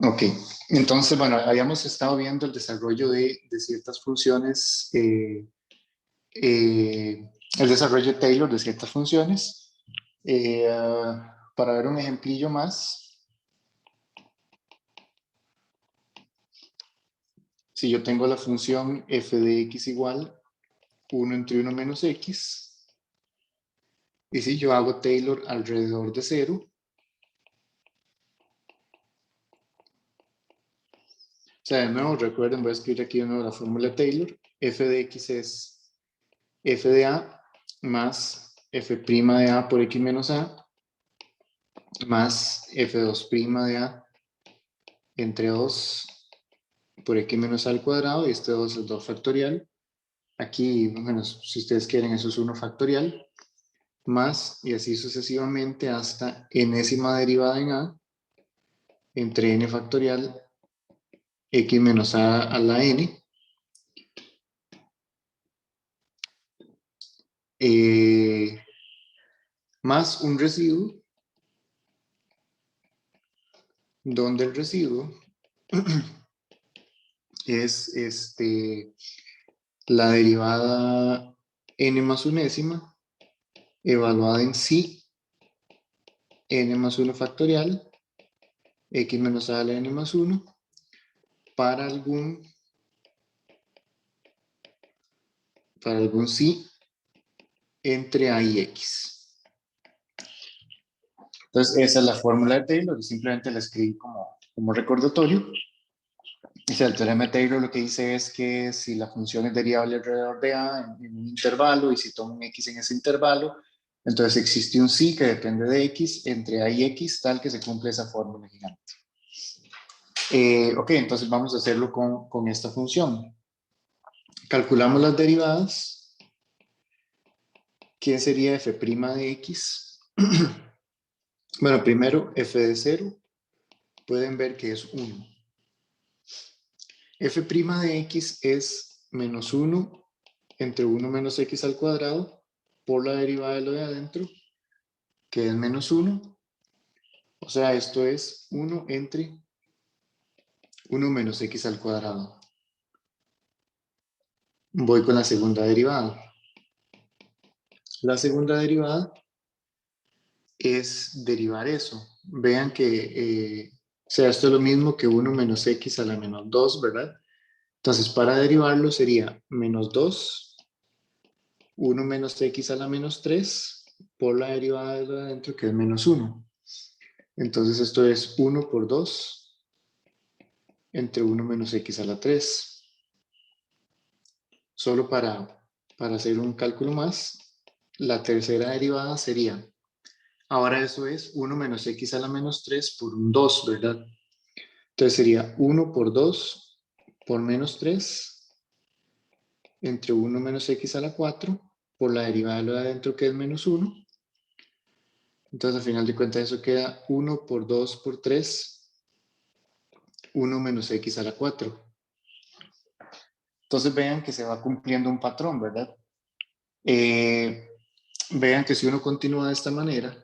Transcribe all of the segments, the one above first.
Ok, entonces, bueno, habíamos estado viendo el desarrollo de ciertas funciones, el desarrollo de Taylor de ciertas funciones. Para ver un ejemplillo más, si yo tengo la función f de x igual 1 entre 1 menos x, y si yo hago Taylor alrededor de 0, o sea, de nuevo, recuerden, voy a escribir aquí de nuevo la fórmula de Taylor. F de x es f de a más f' de a por x menos a más f2' de a entre 2 por x menos a al cuadrado, y este 2 es 2 factorial. Aquí, bueno, si ustedes quieren, eso es 1 factorial, más, y así sucesivamente hasta enésima derivada en a, entre n factorial, x menos a la n, más un residuo, donde el residuo es la derivada n más unésima evaluada en sí, n más 1 factorial, x menos a la n más 1, para algún sí entre a y x. Entonces, esa es la fórmula de Taylor, y simplemente la escribí como recordatorio. O sea, el teorema de Taylor lo que dice es que si la función es derivable alrededor de a en un intervalo, y si tomo un x en ese intervalo, entonces existe un sí que depende de x entre a y x, tal que se cumple esa fórmula gigante. Ok, entonces vamos a hacerlo con esta función. Calculamos las derivadas. ¿Qué sería f' de x? Bueno, primero f de 0, pueden ver que es 1. F' de x es menos 1 entre 1 menos x al cuadrado por la derivada de lo de adentro, que es menos 1. O sea, esto es 1 entre 1 menos x al cuadrado. Voy con la segunda derivada. La segunda derivada es derivar eso. Vean que, o sea, esto es lo mismo que 1 menos x a la menos 2, ¿verdad? Entonces, para derivarlo sería menos 2, 1 menos x a la menos 3, por la derivada de lo de adentro, que es menos 1. Entonces, esto es 1 por 2 entre 1 menos x a la 3. Solo para hacer un cálculo más, la tercera derivada sería, ahora eso es 1 menos x a la menos 3 por un 2, ¿verdad? Entonces sería 1 por 2 por menos 3 entre 1 menos x a la 4 por la derivada de lo de adentro, que es menos 1. Entonces al final de cuentas eso queda 1 por 2 por 3, 1 menos x a la 4. Entonces vean que se va cumpliendo un patrón, ¿verdad? Vean que si uno continúa de esta manera,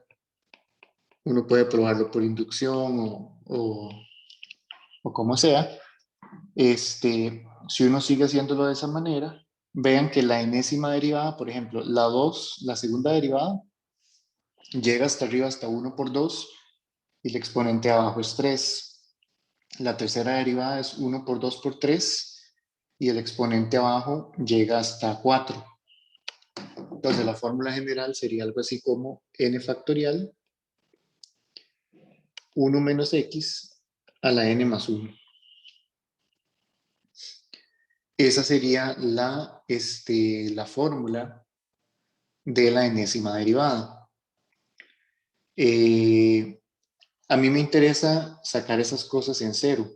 uno puede probarlo por inducción o como sea. Si uno sigue haciéndolo de esa manera, vean que la enésima derivada, por ejemplo, la 2, la segunda derivada, llega hasta arriba hasta 1 por 2 y el exponente abajo es 3. La tercera derivada es 1 por 2 por 3 y el exponente abajo llega hasta 4. Entonces la fórmula general sería algo así como n factorial 1 menos x a la n más 1. Esa sería la fórmula de la enésima derivada. A mí me interesa sacar esas cosas en cero.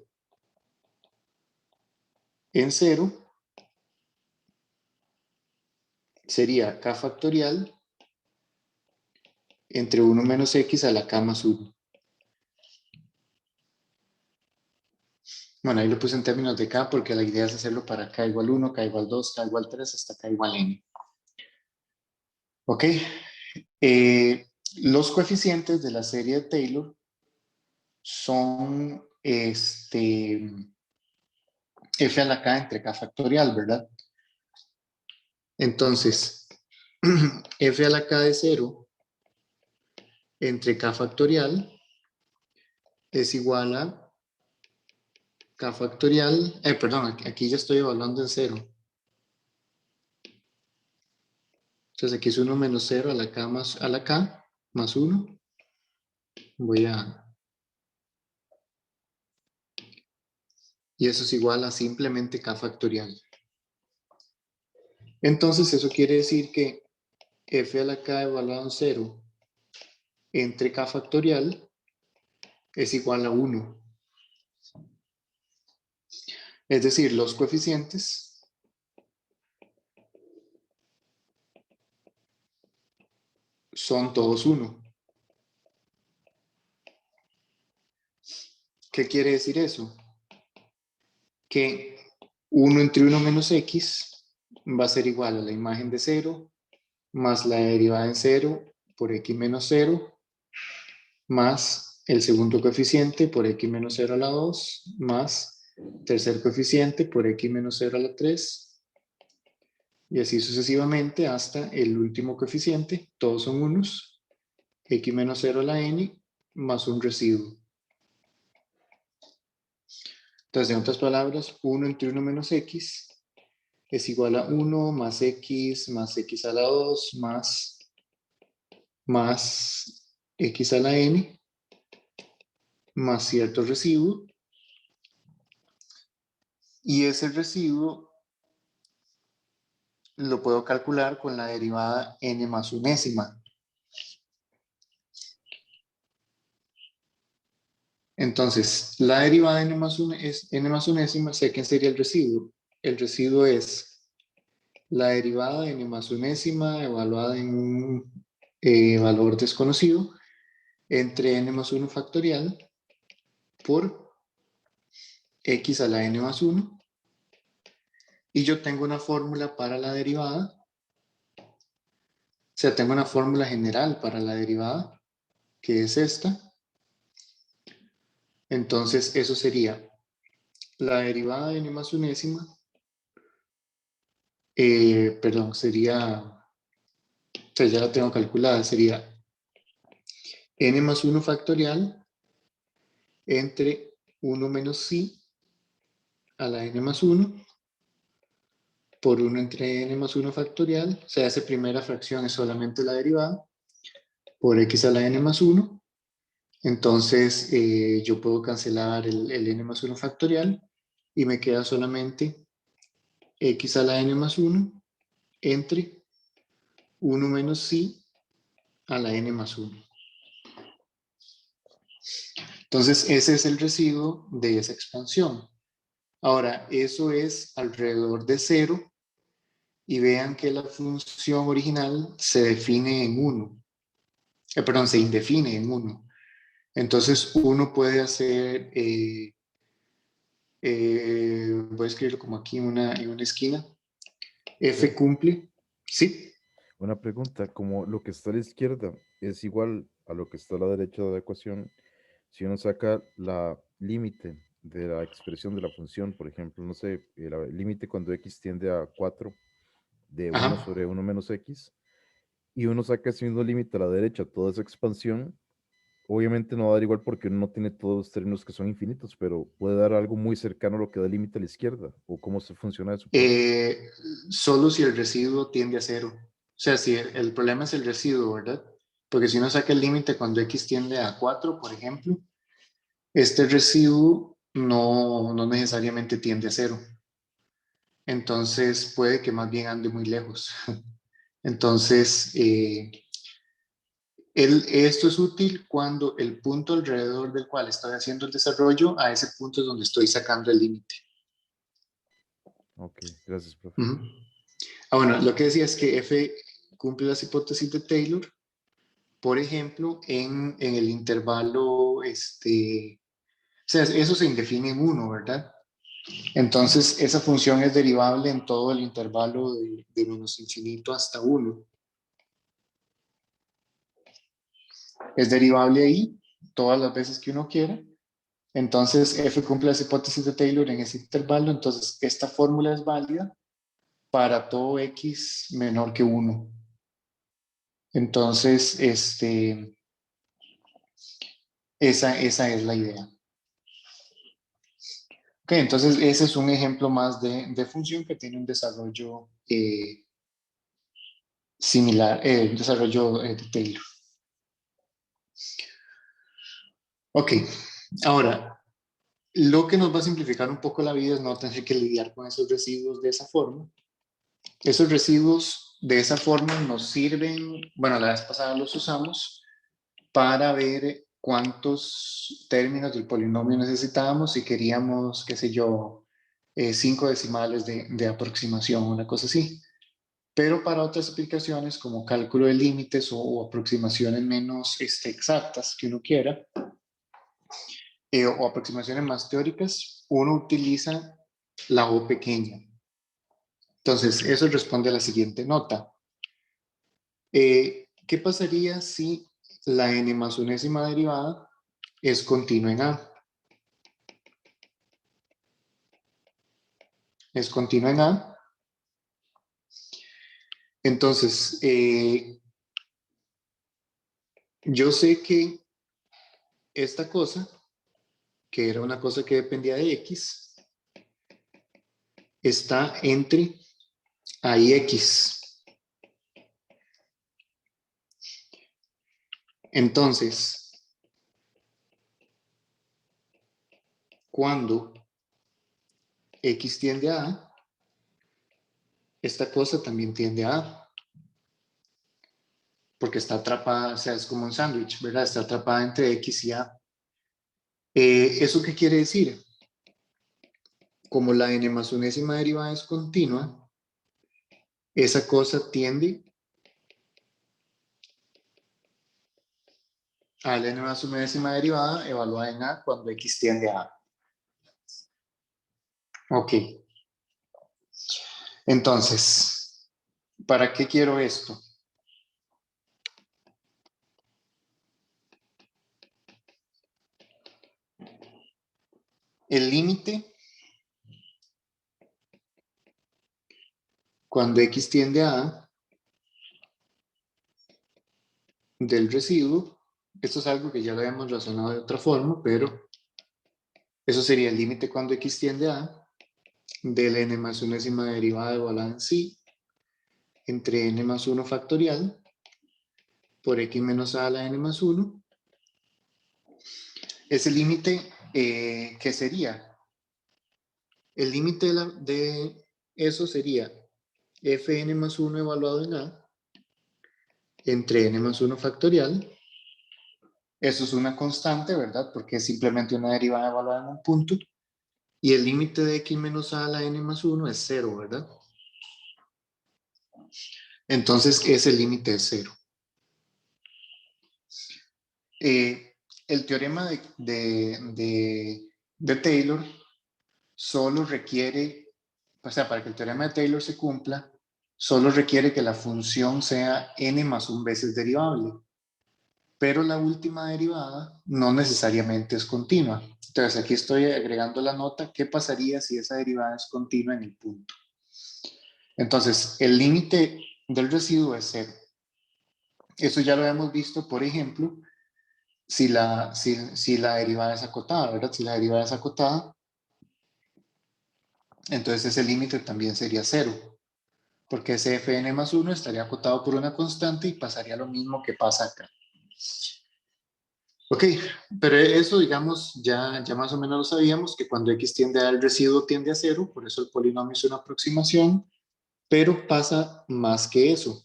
En cero sería k factorial entre 1 menos x a la k más 1. Bueno, ahí lo puse en términos de k porque la idea es hacerlo para k igual 1, k igual 2, k igual 3, hasta k igual n. Ok. Los coeficientes de la serie de Taylor son f a la k entre k factorial, ¿verdad? Entonces, f a la k de 0 entre k factorial es igual a k factorial, perdón, aquí ya estoy evaluando en 0. Entonces aquí es 1 menos 0 a la k más 1. Y eso es igual a simplemente k factorial. Entonces eso quiere decir que f a la k evaluado en 0 entre k factorial es igual a 1. Es decir, los coeficientes son todos 1. ¿Qué quiere decir eso? Que 1 entre 1 menos x va a ser igual a la imagen de 0 más la derivada en 0 por x menos 0 más el segundo coeficiente por x menos 0 a la 2 más tercer coeficiente por x menos 0 a la 3 y así sucesivamente hasta el último coeficiente, todos son unos, x menos 0 a la n más un residuo. Entonces, en otras palabras, 1 entre 1 menos x es igual a 1 más x a la 2 más x a la n más cierto residuo. Y ese residuo lo puedo calcular con la derivada n más unésima. Entonces, la derivada de n más unésima, sé quién sería el residuo. El residuo es la derivada de n más unésima evaluada en un valor desconocido entre n más 1 factorial por x a la n más 1. Y yo tengo una fórmula para la derivada. O sea, tengo una fórmula general para la derivada, que es esta. Entonces, eso sería la derivada de n más unésima. Perdón, sería, o sea, ya la tengo calculada, sería n más 1 factorial entre 1 menos i a la n más 1 por 1 entre n más 1 factorial, o sea, esa primera fracción es solamente la derivada, por x a la n más 1. Entonces, yo puedo cancelar el n más 1 factorial y me queda solamente x a la n más 1 entre 1 menos i a la n más 1. Entonces, ese es el residuo de esa expansión. Ahora, eso es alrededor de 0 y vean que la función original se define en 1. Perdón, se indefine en 1. Entonces, uno puede hacer, voy a escribirlo como aquí en una esquina, f cumple, ¿sí? Una pregunta, como lo que está a la izquierda es igual a lo que está a la derecha de la ecuación, si uno saca la límite de la expresión de la función, por ejemplo, no sé, el límite cuando x tiende a 4 de 1 Ajá. sobre 1 menos x, y uno saca ese mismo límite a la derecha, toda esa expansión, obviamente no va a dar igual porque uno no tiene todos los términos que son infinitos, pero puede dar algo muy cercano a lo que da el límite a la izquierda, o cómo se funciona eso, pues. Solo si el residuo tiende a 0. O sea, si el problema es el residuo, ¿verdad? Porque si uno saca el límite cuando x tiende a 4, por ejemplo, este residuo no necesariamente tiende a 0. Entonces puede que más bien ande muy lejos. Entonces, esto es útil cuando el punto alrededor del cual estoy haciendo el desarrollo, a ese punto es donde estoy sacando el límite. Ok, gracias, profe. Uh-huh. Bueno, lo que decía es que f cumple las hipótesis de Taylor, por ejemplo, en el intervalo, o sea, eso se indefine en 1, ¿verdad? Entonces, esa función es derivable en todo el intervalo de menos infinito hasta 1. Es derivable ahí todas las veces que uno quiera. Entonces, f cumple las hipótesis de Taylor en ese intervalo, entonces esta fórmula es válida para todo x menor que 1. Entonces, esa es la idea. Ok, entonces ese es un ejemplo más de función que tiene un desarrollo similar, un desarrollo de Taylor. Ok, ahora, lo que nos va a simplificar un poco la vida es no tener que lidiar con esos residuos de esa forma. Esos residuos de esa forma nos sirven, bueno, la vez pasada los usamos para ver cuántos términos del polinomio necesitábamos si queríamos, qué sé yo, 5 decimales de aproximación, una cosa así. Pero para otras aplicaciones como cálculo de límites o aproximaciones menos exactas que uno quiera, o aproximaciones más teóricas, uno utiliza la O pequeña. Entonces, eso responde a la siguiente nota. ¿Qué pasaría si la n más unésima derivada es continua en A? Es continua en A. Entonces, yo sé que esta cosa, que era una cosa que dependía de X, está entre A y X. Entonces, cuando X tiende a A, esta cosa también tiende a A. Porque está atrapada, o sea, es como un sándwich, ¿verdad? Está atrapada entre X y A. ¿Eso qué quiere decir? Como la n más unésima derivada es continua, esa cosa tiende a la n más unésima derivada evaluada en A cuando X tiende a A. Ok. Entonces, ¿para qué quiero esto? El límite cuando X tiende a A del residuo, esto es algo que ya lo habíamos razonado de otra forma, pero eso sería el límite cuando X tiende a A de la n más unésima derivada evaluada en sí entre n más 1 factorial por x menos a la n más 1. Ese límite, ¿qué sería? El límite de eso sería fn más 1 evaluado en a entre n más 1 factorial. Eso es una constante, ¿verdad? Porque es simplemente una derivada evaluada en un punto. Y el límite de x menos a la n más 1 es 0, ¿verdad? Entonces, ese límite es 0. El teorema de Taylor solo requiere, o sea, para que el teorema de Taylor se cumpla, solo requiere que la función sea n más un veces derivable. Pero la última derivada no necesariamente es continua. Entonces aquí estoy agregando la nota, ¿qué pasaría si esa derivada es continua en el punto? Entonces, el límite del residuo es 0. Eso ya lo hemos visto, por ejemplo, si la derivada es acotada, ¿verdad? Si la derivada es acotada, entonces ese límite también sería 0, porque ese fn más 1 estaría acotado por una constante y pasaría lo mismo que pasa acá. Ok, pero eso, digamos, ya más o menos lo sabíamos, que cuando x tiende a el residuo tiende a 0, por eso el polinomio es una aproximación, pero pasa más que eso.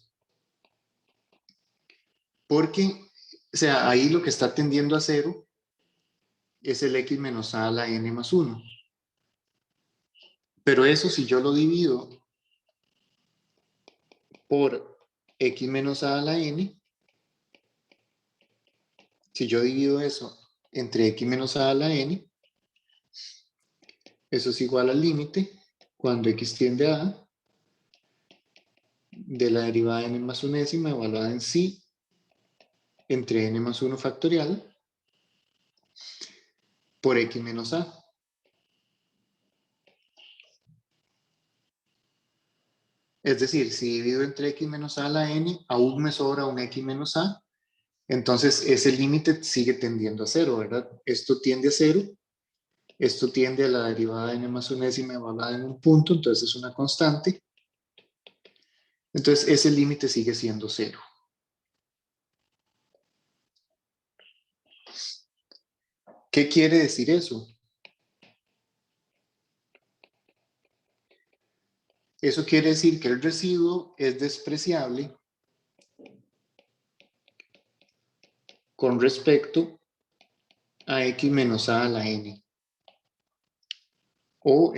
Porque, o sea, ahí lo que está tendiendo a 0 es el x menos a la n más 1. Pero eso si yo lo divido por x menos a la n, si yo divido eso entre x menos a la n, eso es igual al límite cuando x tiende a de la derivada de n más unésima evaluada en sí entre n más 1 factorial por x menos a. Es decir, si divido entre x menos a a la n, aún me sobra un x menos a, entonces ese límite sigue tendiendo a cero, ¿verdad? Esto tiende a cero, esto tiende a la derivada de n más unésima evaluada en un punto, entonces es una constante. Entonces ese límite sigue siendo cero. ¿Qué quiere decir eso? Eso quiere decir que el residuo es despreciable con respecto a x menos a la n. O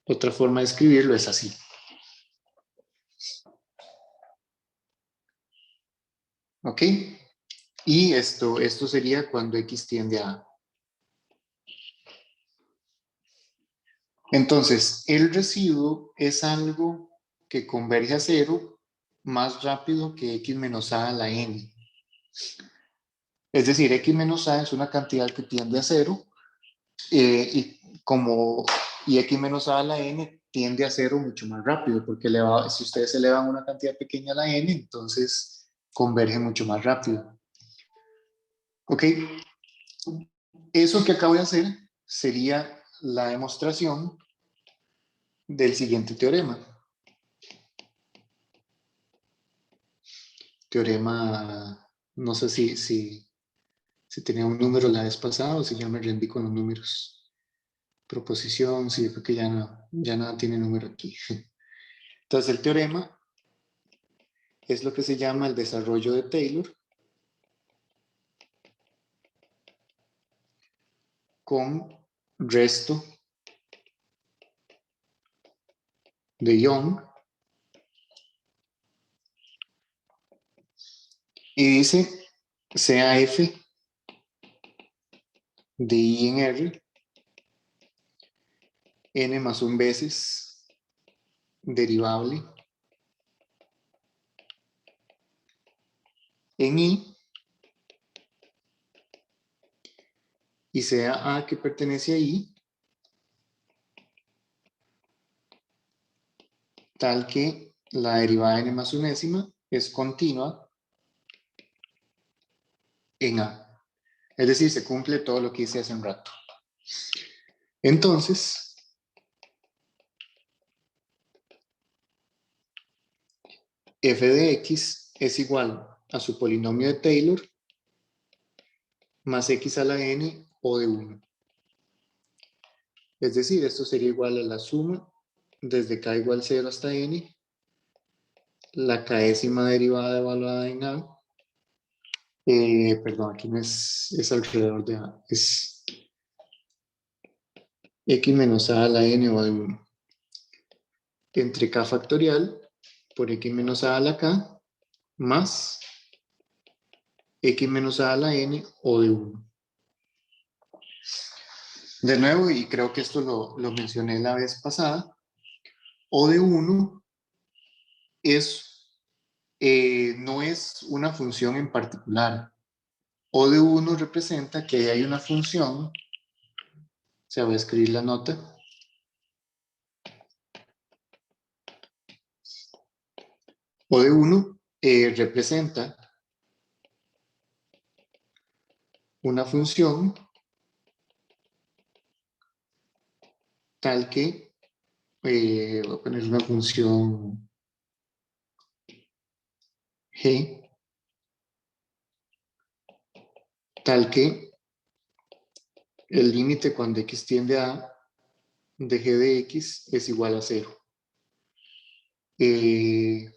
otra forma de escribirlo es así. ¿Ok? Y esto sería cuando x tiende a a. Entonces, el residuo es algo que converge a cero más rápido que x menos a la n. Es decir, x menos a es una cantidad que tiende a cero y x menos a la n tiende a cero mucho más rápido porque si ustedes elevan una cantidad pequeña a la n, entonces converge mucho más rápido. ¿Ok? Eso que acabo de hacer sería la demostración del siguiente teorema. Teorema, no sé si tenía un número la vez pasada o si ya me rendí con los números. Proposición, sí, yo creo que ya nada tiene número aquí. Entonces el teorema es lo que se llama el desarrollo de Taylor con resto de Young y dice sea f de I en R n más 1 veces derivable en I y sea A que pertenece a I tal que la derivada de n más unésima es continua en A. Es decir, se cumple todo lo que hice hace un rato. Entonces, f de x es igual a su polinomio de Taylor más x a la n o de 1. Es decir, esto sería igual a la suma desde k igual 0 hasta n, la késima derivada evaluada en a, perdón, aquí no es alrededor de a, es x menos a la n o de 1, entre k factorial por x menos a la k, más x menos a la n o de 1. De nuevo, y creo que esto lo mencioné la vez pasada, o de 1 no es una función en particular. O de 1 representa que hay una función, se va a escribir la nota, o de 1 representa una función tal que, voy a poner una función g, tal que el límite cuando x tiende a de g de x es igual a 0. Que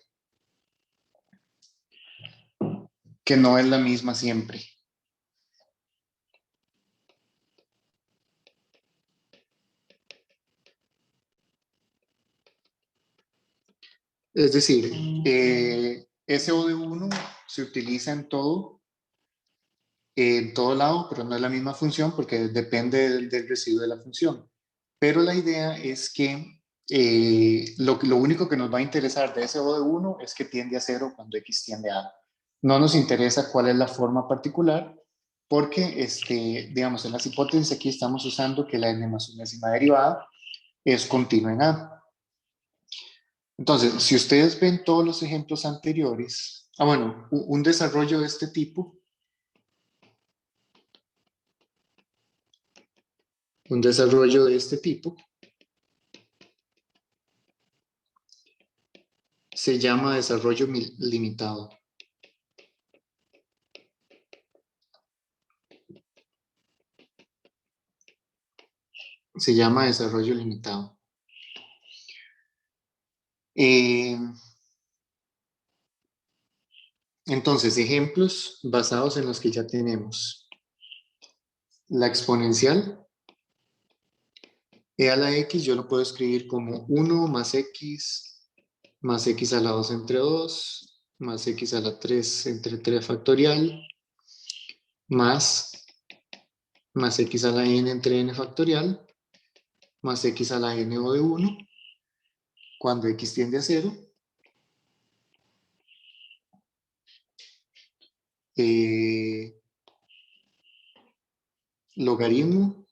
no es la misma siempre. Es decir, ese O de 1 se utiliza en todo lado, pero no es la misma función porque depende del residuo de la función. Pero la idea es que lo único que nos va a interesar de ese O de 1 es que tiende a 0 cuando x tiende a A. No nos interesa cuál es la forma particular, porque, digamos, en las hipótesis aquí estamos usando que la n más unésima derivada es continua en A. Entonces, si ustedes ven todos los ejemplos anteriores, bueno, un desarrollo de este tipo, se llama desarrollo limitado. Se llama desarrollo limitado. Entonces, ejemplos basados en los que ya tenemos. La exponencial, e a la x, yo lo puedo escribir como 1 más x a la 2 entre 2, más x a la 3 entre 3 factorial, más x a la n entre n factorial, más x a la n o de 1, cuando x tiende a 0. Logaritmo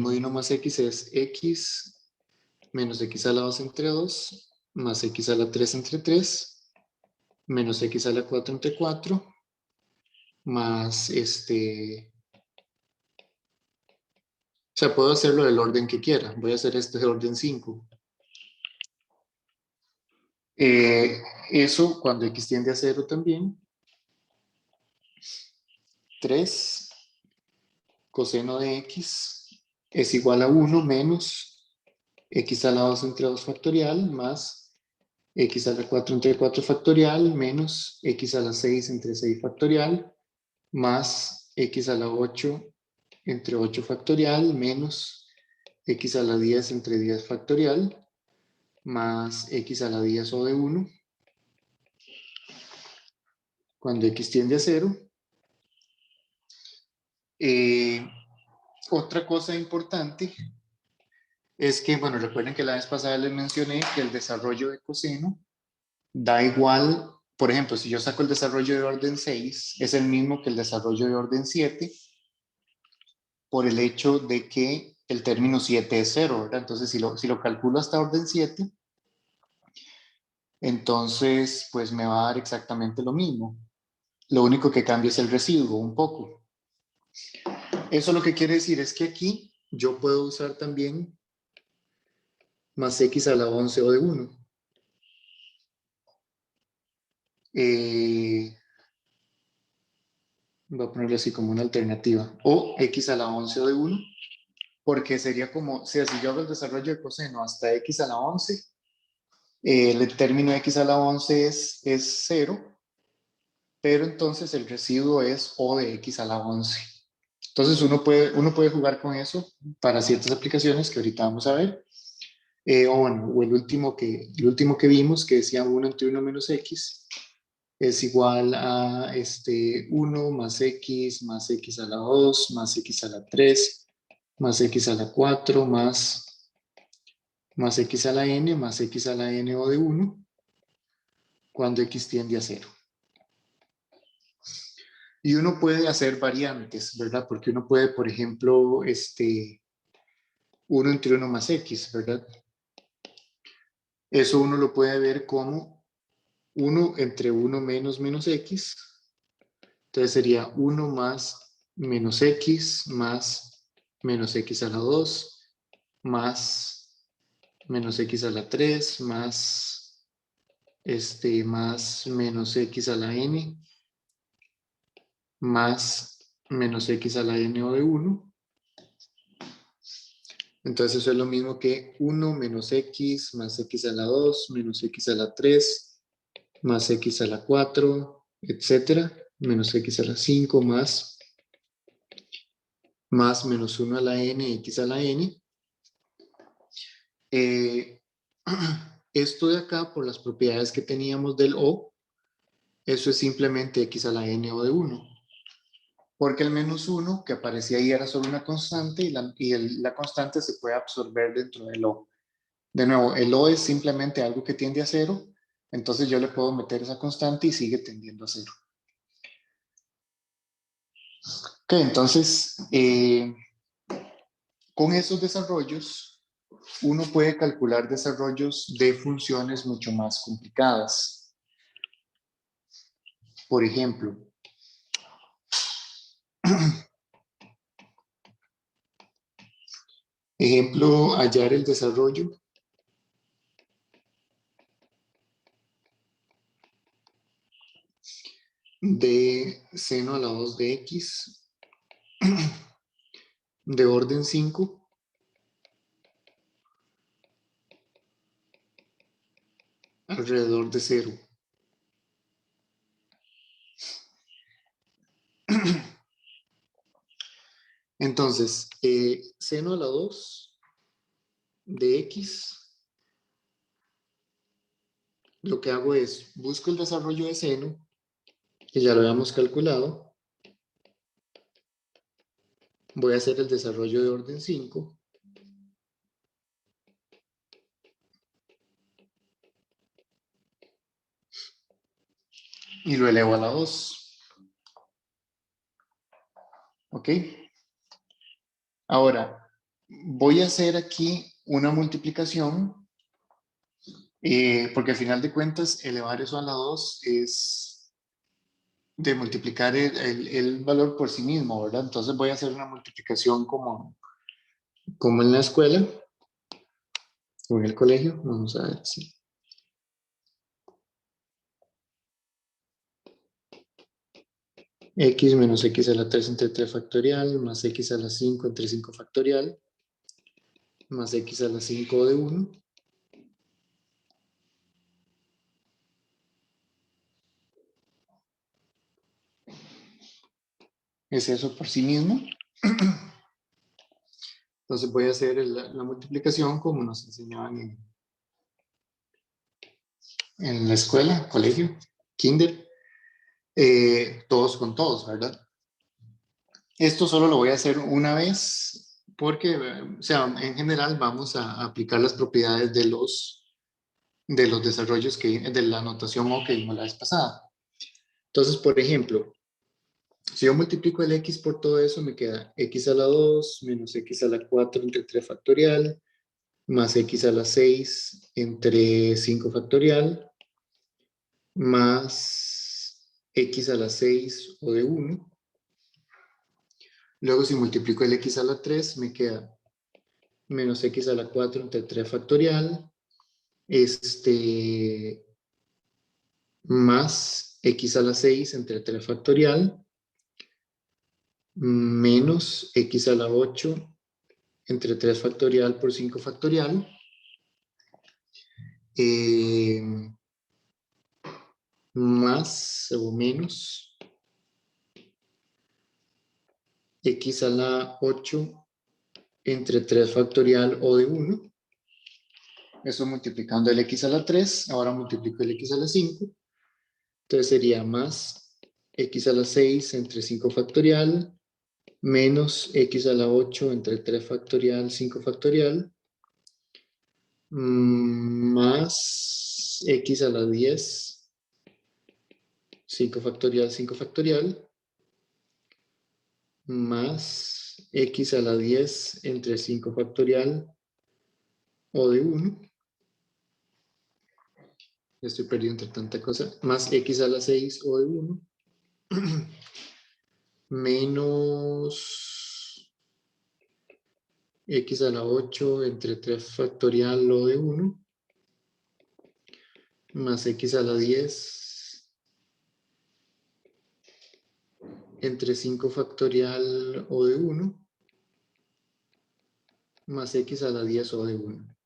de 1 más x es x menos x a la 2 entre 2, más x a la 3 entre 3, menos x a la 4 entre 4, más o sea, puedo hacerlo del orden que quiera. Voy a hacer este de orden 5. Eso cuando x tiende a 0 también. 3 coseno de x es igual a 1 menos x a la 2 entre 2 factorial más x a la 4 entre 4 factorial menos x a la 6 entre 6 factorial más x a la 8 entre 8 factorial menos x a la 10 entre 10 factorial más x a la 10 o de 1 cuando x tiende a 0. Otra cosa importante es que, bueno, recuerden que la vez pasada les mencioné que el desarrollo de coseno da igual, por ejemplo, si yo saco el desarrollo de orden 6, es el mismo que el desarrollo de orden 7, por el hecho de que el término 7 es 0, ¿verdad? Entonces, si lo calculo hasta orden 7, entonces, pues me va a dar exactamente lo mismo. Lo único que cambia es el residuo, un poco. Eso lo que quiere decir es que aquí yo puedo usar también más x a la 11 o de 1. Voy a ponerlo así como una alternativa. O x a la 11 o de 1, porque sería como, o sea, si yo hago el desarrollo de coseno hasta x a la 11, el término x a la 11 es 0, pero entonces el residuo es o de x a la 11. Entonces uno puede jugar con eso para ciertas aplicaciones que ahorita vamos a ver. O el último que vimos, que decía 1 entre 1 menos x, es igual a 1 más x a la 2 más x a la 3 más x a la 4 más x a la n más x a la n o de 1 cuando x tiende a 0. Y uno puede hacer variantes, ¿verdad? Porque uno puede, por ejemplo, 1 entre 1 más x, ¿verdad? Eso uno lo puede ver como 1 entre 1 menos x. Entonces sería 1 más menos x más menos x a la 2 más menos x a la 3 más más menos x a la n más menos x a la n o de 1. Entonces eso es lo mismo que 1 menos x más x a la 2 menos x a la 3 más x a la 4, etcétera, menos x a la 5 más menos 1 a la n, x a la n. Esto de acá, por las propiedades que teníamos del O, eso es simplemente x a la n o de 1. Porque el menos 1 que aparecía ahí era solo una constante y la constante se puede absorber dentro del O. De nuevo, el O es simplemente algo que tiende a 0 Entonces yo le puedo meter esa constante y sigue tendiendo a 0. Ok, entonces, con esos desarrollos, uno puede calcular desarrollos de funciones mucho más complicadas. Por ejemplo, hallar el desarrollo de seno a la 2 de x de orden 5 alrededor de 0. Entonces, seno a la 2 de x, lo que hago es, busco el desarrollo de seno, que ya lo habíamos calculado. Voy a hacer el desarrollo de orden 5. Y lo elevo a la 2. ¿Ok? Ahora, voy a hacer aquí una multiplicación, porque al final de cuentas, elevar eso a la 2 es de multiplicar el valor por sí mismo, ¿verdad? Entonces voy a hacer una multiplicación como en la escuela o en el colegio. Vamos a ver si. X menos x a la 3 entre 3 factorial, más x a la 5 entre 5 factorial, más x a la 5 de 1. Es eso por sí mismo. Entonces voy a hacer la multiplicación como nos enseñaban en la escuela, colegio, kinder, todos con todos, ¿verdad? Esto solo lo voy a hacer una vez porque, o sea, en general vamos a aplicar las propiedades de los desarrollos de la notación O que vimos la vez pasada. Entonces, por ejemplo, si yo multiplico el x por todo eso, me queda x a la 2 menos x a la 4 entre 3 factorial, más x a la 6 entre 5 factorial, más x a la 6 o de 1. Luego si multiplico el x a la 3, me queda menos x a la 4 entre 3 factorial, más x a la 6 entre 3 factorial, menos x a la 8 entre 3 factorial por 5 factorial, más o menos x a la 8 entre 3 factorial o de 1. Eso multiplicando el x a la 3. Ahora multiplico el x a la 5. Entonces sería más x a la 6 entre 5 factorial, menos x a la 8 entre 3 factorial, 5 factorial, más x a la 10, 5 factorial, 5 factorial, más x a la 10 entre 5 factorial o de 1. Estoy perdido entre tanta cosa. Más x a la 6 o de 1. Menos x a la 8 entre 3 factorial o de 1. Más x a la 10 entre 5 factorial o de 1. Más x a la 10 o de 1.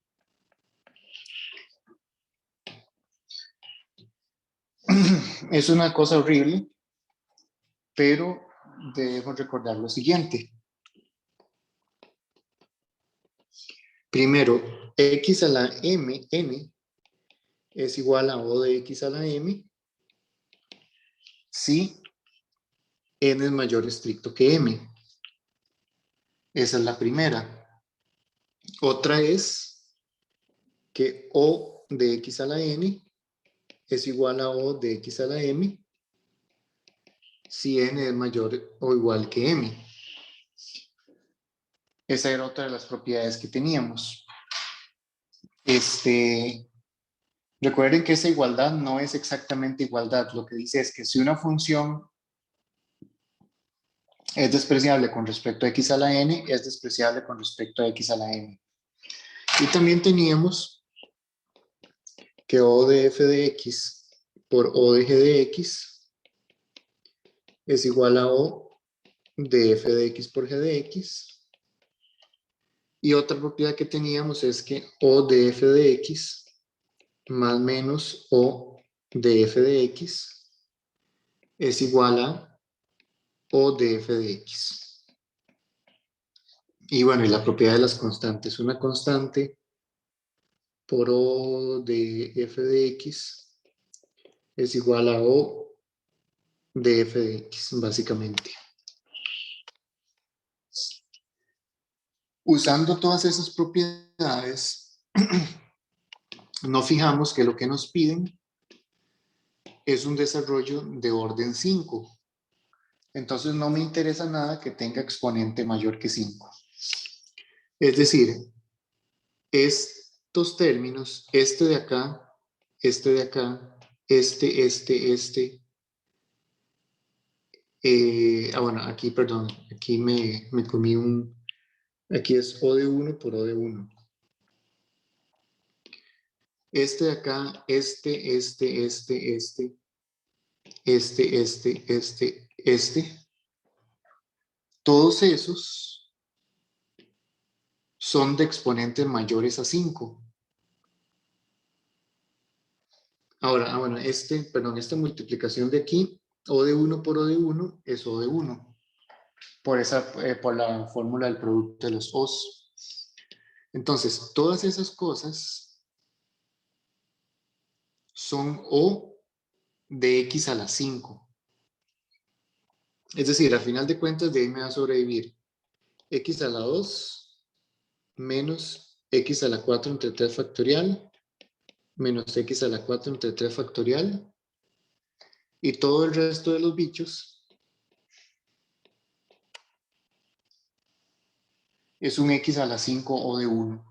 Es una cosa horrible, pero debemos recordar lo siguiente. Primero, x a la m, n, es igual a O de x a la m si n es mayor estricto que m. Esa es la primera. Otra es que O de x a la n es igual a O de X a la M si N es mayor o igual que M. Esa era otra de las propiedades que teníamos. Recuerden que esa igualdad no es exactamente igualdad. Lo que dice es que si una función es despreciable con respecto a X a la N, es despreciable con respecto a X a la M. Y también teníamos que O de f de X por O de g de X es igual a O de f de X por g de X. Y otra propiedad que teníamos es que O de f de X más menos O de f de X es igual a O de f de X. Y bueno, y la propiedad de las constantes. Una constante por O de f de X es igual a O de f de X, básicamente. Usando todas esas propiedades, nos fijamos que lo que nos piden es un desarrollo de orden 5. Entonces no me interesa nada que tenga exponente mayor que 5. Es decir, estos términos, este de acá, bueno, aquí, perdón, aquí me comí aquí es O de 1 por O de 1. Este de acá, todos esos son de exponentes mayores a 5. Ahora, bueno, esta multiplicación de aquí, O de 1 por O de 1 es O de 1. Por la fórmula del producto de los O's. Entonces, todas esas cosas son O de X a la 5. Es decir, al final de cuentas, de ahí me va a sobrevivir X a la 2 menos X a la 4 entre 3 factorial menos X a la 4 entre 3 factorial y todo el resto de los bichos es un X a la 5 O de 1.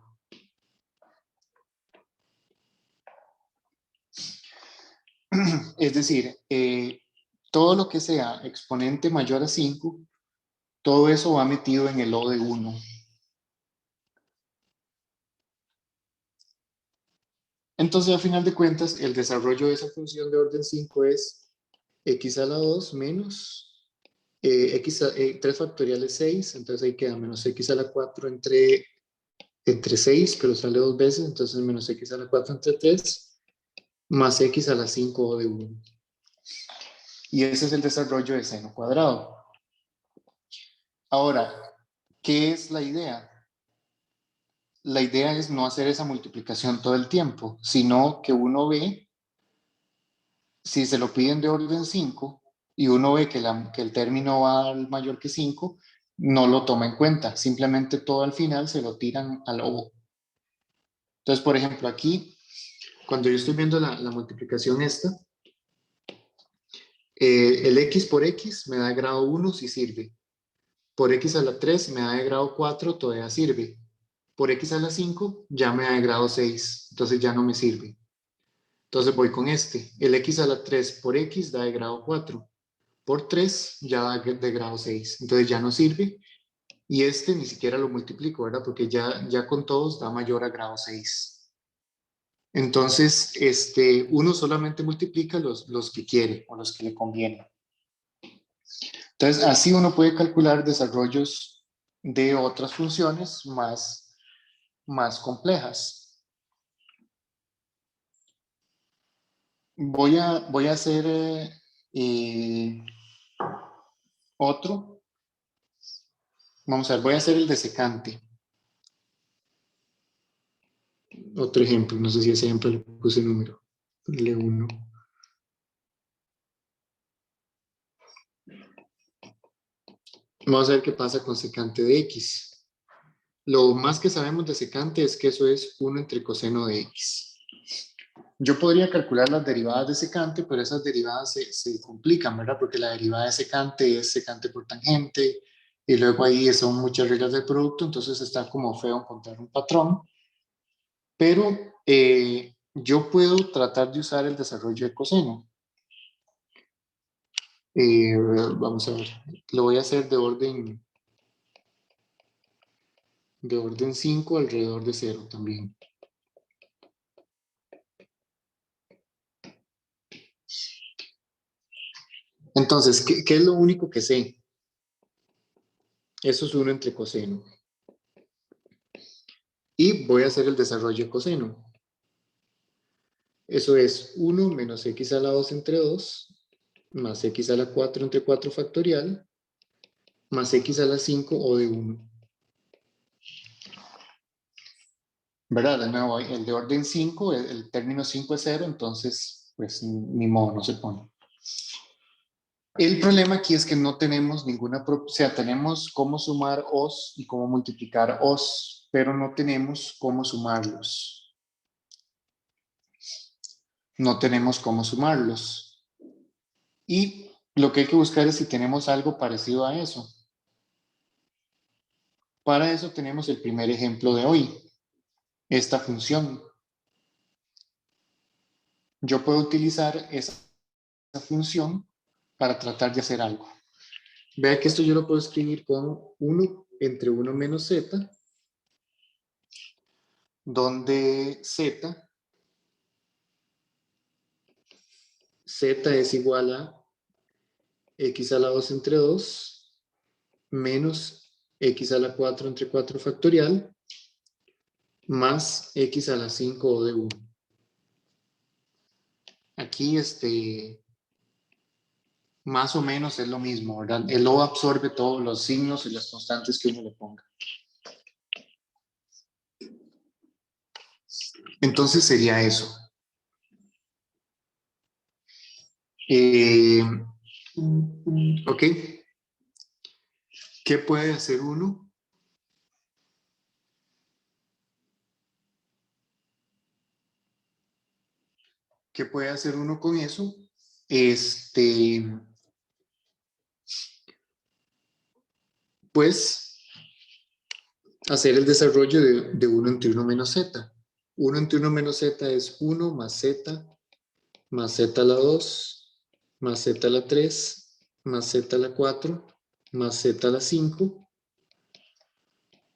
Es decir, todo lo que sea exponente mayor a 5, todo eso va metido en el O de 1. Entonces, a final de cuentas, el desarrollo de esa función de orden 5 es X a la 2 menos 3 factorial es 6, entonces ahí queda menos X a la 4 entre 6, pero sale 2 veces, entonces menos X a la 4 entre 3, más X a la 5 O de 1. Y ese es el desarrollo de seno cuadrado. Ahora, ¿qué es la idea? La idea es no hacer esa multiplicación todo el tiempo, sino que uno ve, si se lo piden de orden 5 y uno ve que el término va al mayor que 5, no lo toma en cuenta, simplemente todo al final se lo tiran al O. Entonces, por ejemplo, aquí, cuando yo estoy viendo la multiplicación esta, el X por X me da de grado 1 si sirve. Por X a la 3 me da de grado 4, todavía sirve. Por X a la 5 ya me da de grado 6, entonces ya no me sirve. Entonces voy con este. El X a la 3 por X da de grado 4. Por 3 ya da de grado 6. Entonces ya no sirve. Y este ni siquiera lo multiplico, ¿verdad? Porque ya con todos da mayor a grado 6. Entonces, uno solamente multiplica los que quiere o los que le conviene. Entonces, así uno puede calcular desarrollos de otras funciones más complejas. Voy a hacer otro. Vamos a ver, voy a hacer el de secante. Otro ejemplo, no sé si ese ejemplo le puse número. Ponle 1. Vamos a ver qué pasa con secante de X. Lo más que sabemos de secante es que eso es 1 entre coseno de X. Yo podría calcular las derivadas de secante, pero esas derivadas se complican, ¿verdad? Porque la derivada de secante es secante por tangente, y luego ahí son muchas reglas del producto, entonces está como feo encontrar un patrón. Pero yo puedo tratar de usar el desarrollo de coseno. Vamos a ver, lo voy a hacer de orden 5 alrededor de 0 también. Entonces, ¿qué es lo único que sé? Eso es 1 entre coseno. Y voy a hacer el desarrollo de coseno. Eso es 1 menos x a la 2 entre 2, más x a la 4 entre 4 factorial, más x a la 5 o de 1. ¿Verdad? De nuevo, el de orden 5, el término 5 es 0, entonces, pues ni modo, no se pone. El problema aquí es que no tenemos ninguna, o sea, tenemos cómo sumar os y cómo multiplicar os, pero no tenemos cómo sumarlos. No tenemos cómo sumarlos. Y lo que hay que buscar es si tenemos algo parecido a eso. Para eso tenemos el primer ejemplo de hoy, esta función. Yo puedo utilizar esa función para tratar de hacer algo. Vea que esto yo lo puedo escribir como 1 entre 1 menos z, donde z es igual a x a la 2 entre 2 menos x a la 4 entre 4 factorial más x a la 5 o de 1. Aquí más o menos es lo mismo, ¿verdad? El O absorbe todos los signos y las constantes que uno le ponga. Entonces sería eso. Ok. ¿Qué puede hacer uno? ¿Qué puede hacer uno con eso? Pues hacer el desarrollo de 1 entre 1 menos z. 1 entre 1 menos z es 1 más z a la 2 más z a la 3 más z a la 4 más z a la 5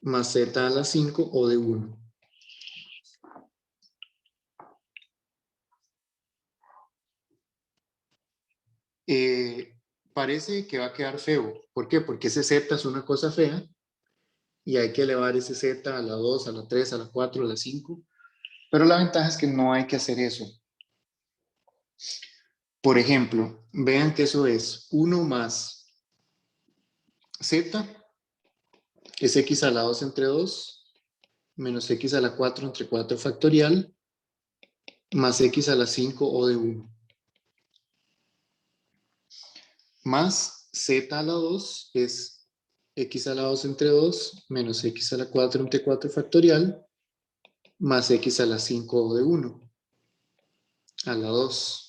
más z a la 5 o de 1. Parece que va a quedar feo. ¿Por qué? Porque ese z es una cosa fea y hay que elevar ese z a la 2, a la 3, a la 4, a la 5. Pero la ventaja es que no hay que hacer eso. Por ejemplo, vean que eso es 1 más z es x a la 2 entre 2 menos x a la 4 entre 4 factorial más x a la 5 o de 1. Más z a la 2 es x a la 2 entre 2 menos x a la 4 entre 4 factorial más x a la 5 o de 1 a la 2.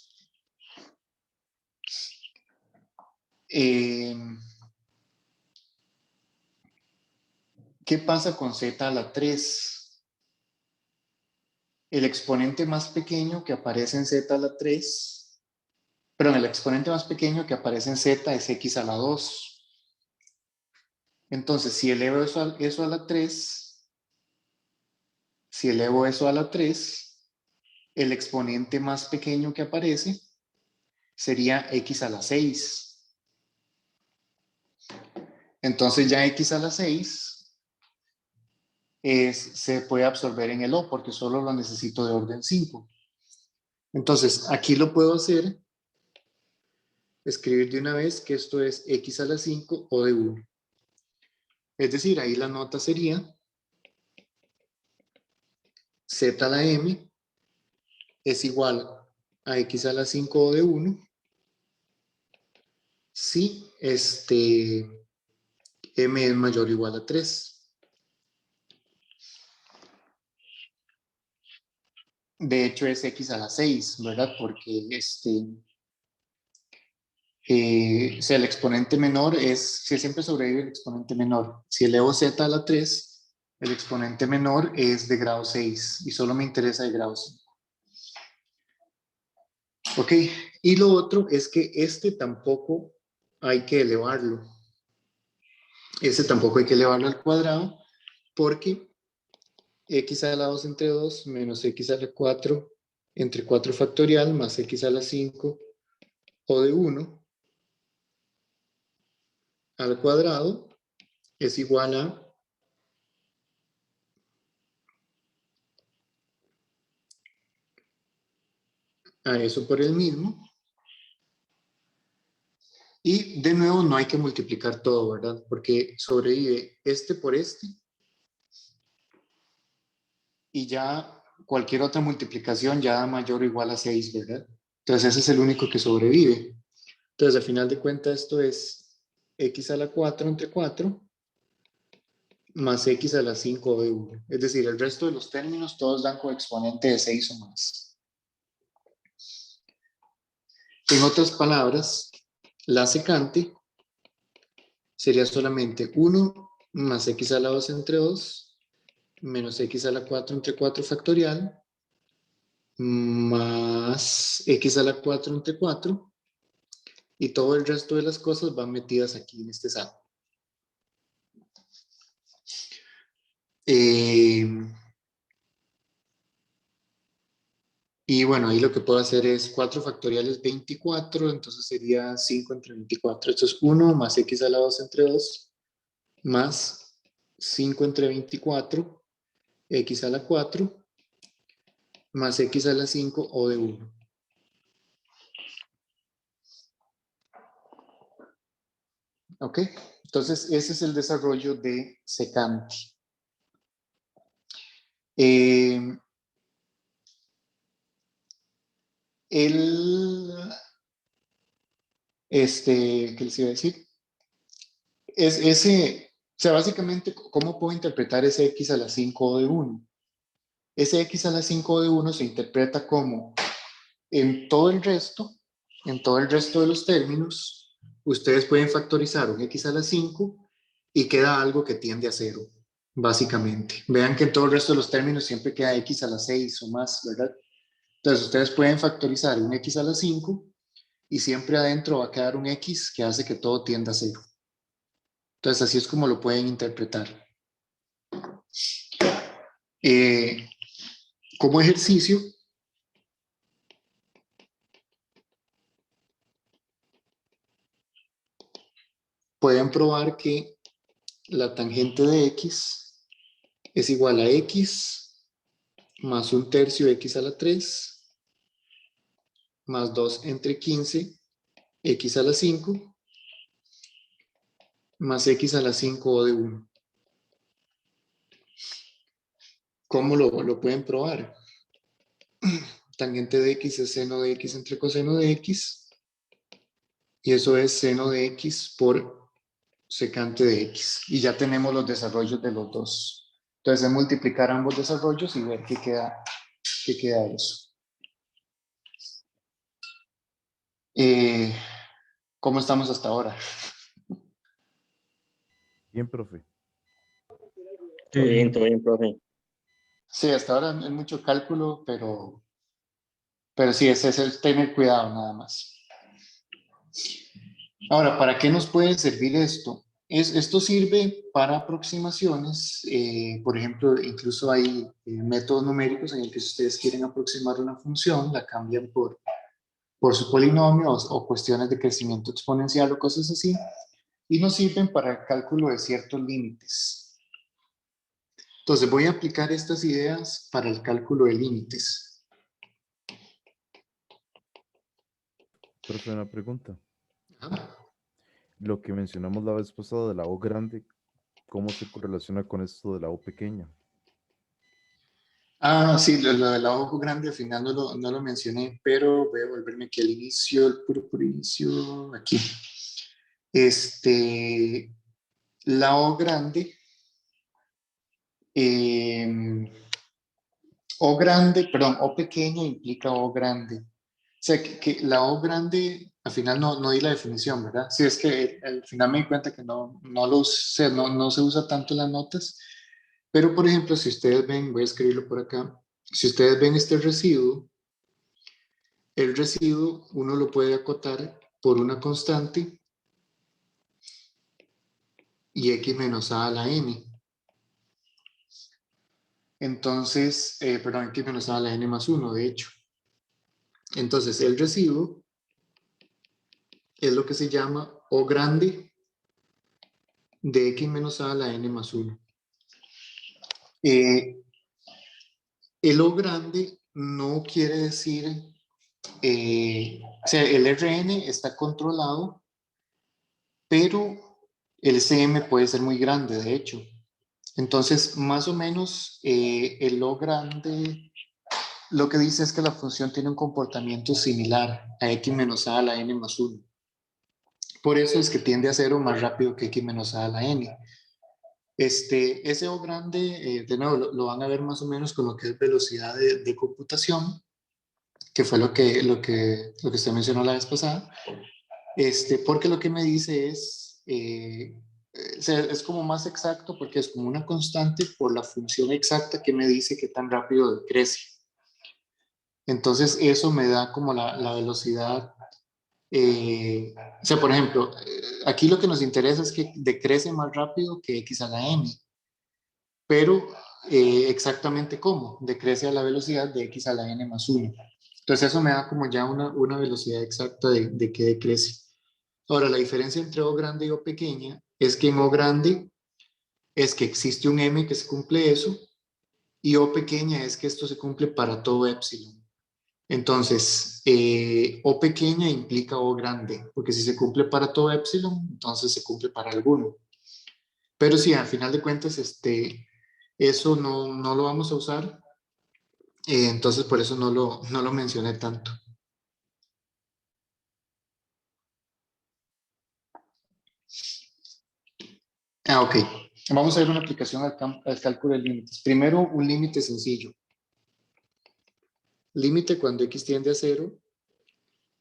¿Qué pasa con z a la 3? El exponente más pequeño que aparece en z a la 3, perdón, el exponente más pequeño que aparece en z es x a la 2. Entonces, si elevo eso a la 3, si elevo eso a la 3, el exponente más pequeño que aparece sería x a la 6. Entonces ya x a la 6 se puede absorber en el O porque solo lo necesito de orden 5. Entonces, aquí lo puedo hacer, escribir de una vez que esto es x a la 5 o de 1. Es decir, ahí la nota sería z a la m es igual a x a la 5 o de 1 si m es mayor o igual a 3. de hecho es x a la 6, ¿verdad? Porque o sea, el exponente menor si siempre sobrevive el exponente menor. Si elevo z a la 3, el exponente menor es de grado 6 y solo me interesa de grado 5. Ok, y lo otro es que tampoco hay que elevarlo. Tampoco hay que elevarlo al cuadrado porque x a la 2 entre 2 menos x a la 4 entre 4 factorial más x a la 5 o de 1 al cuadrado es igual a eso por el mismo. Y de nuevo no hay que multiplicar todo, ¿verdad? Porque sobrevive por y ya cualquier otra multiplicación ya da mayor o igual a 6, ¿verdad? Entonces ese es el único que sobrevive. Entonces al final de cuentas esto es x a la 4 entre 4 más x a la 5 de 1. Es decir, el resto de los términos todos dan coexponente de 6 o más. En otras palabras, la secante sería solamente 1 más x a la 2 entre 2 menos x a la 4 entre 4 factorial más x a la 4 entre 4 y todo el resto de las cosas van metidas aquí en este saco. Y bueno, ahí lo que puedo hacer es 4 factoriales 24, entonces sería 5 entre 24. Esto es 1 más x a la 2 entre 2 más 5 entre 24, x a la 4 más x a la 5 o de 1. ¿Ok? Entonces ese es el desarrollo de secante. ¿Qué les iba a decir? O sea, básicamente, ¿cómo puedo interpretar ese x a la 5 de 1? Ese x a la 5 de 1 se interpreta como en todo el resto de los términos, ustedes pueden factorizar un x a la 5 y queda algo que tiende a 0, básicamente. Vean que en todo el resto de los términos siempre queda x a la 6 o más, ¿verdad? Entonces ustedes pueden factorizar un x a la 5 y siempre adentro va a quedar un x que hace que todo tienda a 0. Entonces así es como lo pueden interpretar. Como ejercicio, pueden probar que la tangente de x es igual a x más 1/3 x a la 3 más 2 entre 15 x a la 5 más x a la 5 o de 1. ¿Cómo lo pueden probar? Tangente de x es seno de x entre coseno de x y eso es seno de x por secante de x. Y ya tenemos los desarrollos de los dos. Entonces es multiplicar ambos desarrollos y ver qué queda eso. ¿Cómo estamos hasta ahora? Bien, profe. Todo bien, profe. Sí, hasta ahora no hay mucho cálculo, pero sí, ese es el tener cuidado nada más. Ahora, ¿para qué nos puede servir esto? Esto sirve para aproximaciones, por ejemplo, incluso hay métodos numéricos en el que si ustedes quieren aproximar una función, la cambian por su polinomio o cuestiones de crecimiento exponencial o cosas así, y nos sirven para el cálculo de ciertos límites. Entonces voy a aplicar estas ideas para el cálculo de límites. Profe, una pregunta. Ajá. Lo que mencionamos la vez pasada de la O grande, ¿cómo se correlaciona con esto de la O pequeña? Sí, lo del ojo grande al final no lo mencioné, pero voy a volverme aquí al inicio, el puro inicio, aquí. La O grande O grande, perdón, O pequeña implica O grande. O sea, que la O grande, al final no di la definición, ¿verdad? Sí, es que al final me di cuenta que no se usa tanto en las notas, pero por ejemplo, si ustedes ven, voy a escribirlo por acá, si ustedes ven este residuo, el residuo uno lo puede acotar por una constante y x menos a la n. Entonces, perdón, x menos a la n más 1, de hecho. Entonces, el residuo es lo que se llama O grande de x menos a la n más 1. El O grande no quiere decir, o sea, el Rn está controlado, pero el Cm puede ser muy grande, de hecho. Entonces, más o menos, el O grande lo que dice es que la función tiene un comportamiento similar a x menos a la n más 1. Por eso es que tiende a cero más rápido que x menos a la n. Ese O grande, de nuevo, lo van a ver más o menos con lo que es velocidad de computación, que fue lo que usted mencionó la vez pasada, porque lo que me dice es, o sea, es como más exacto porque es como una constante por la función exacta que me dice qué tan rápido crece. Entonces eso me da como la velocidad. O sea, por ejemplo, aquí lo que nos interesa es que decrece más rápido que x a la n, pero exactamente cómo, decrece a la velocidad de x a la n más 1. Entonces eso me da como ya una velocidad exacta de que decrece. Ahora, la diferencia entre O grande y O pequeña es que en O grande es que existe un m que se cumple eso, y O pequeña es que esto se cumple para todo épsilon. Entonces, O pequeña implica O grande, porque si se cumple para todo épsilon, entonces se cumple para alguno. Pero sí, al final de cuentas, eso no lo vamos a usar, entonces por eso no lo mencioné tanto. Ok. Vamos a ver una aplicación al cálculo de límites. Primero, un límite sencillo. Límite cuando x tiende a 0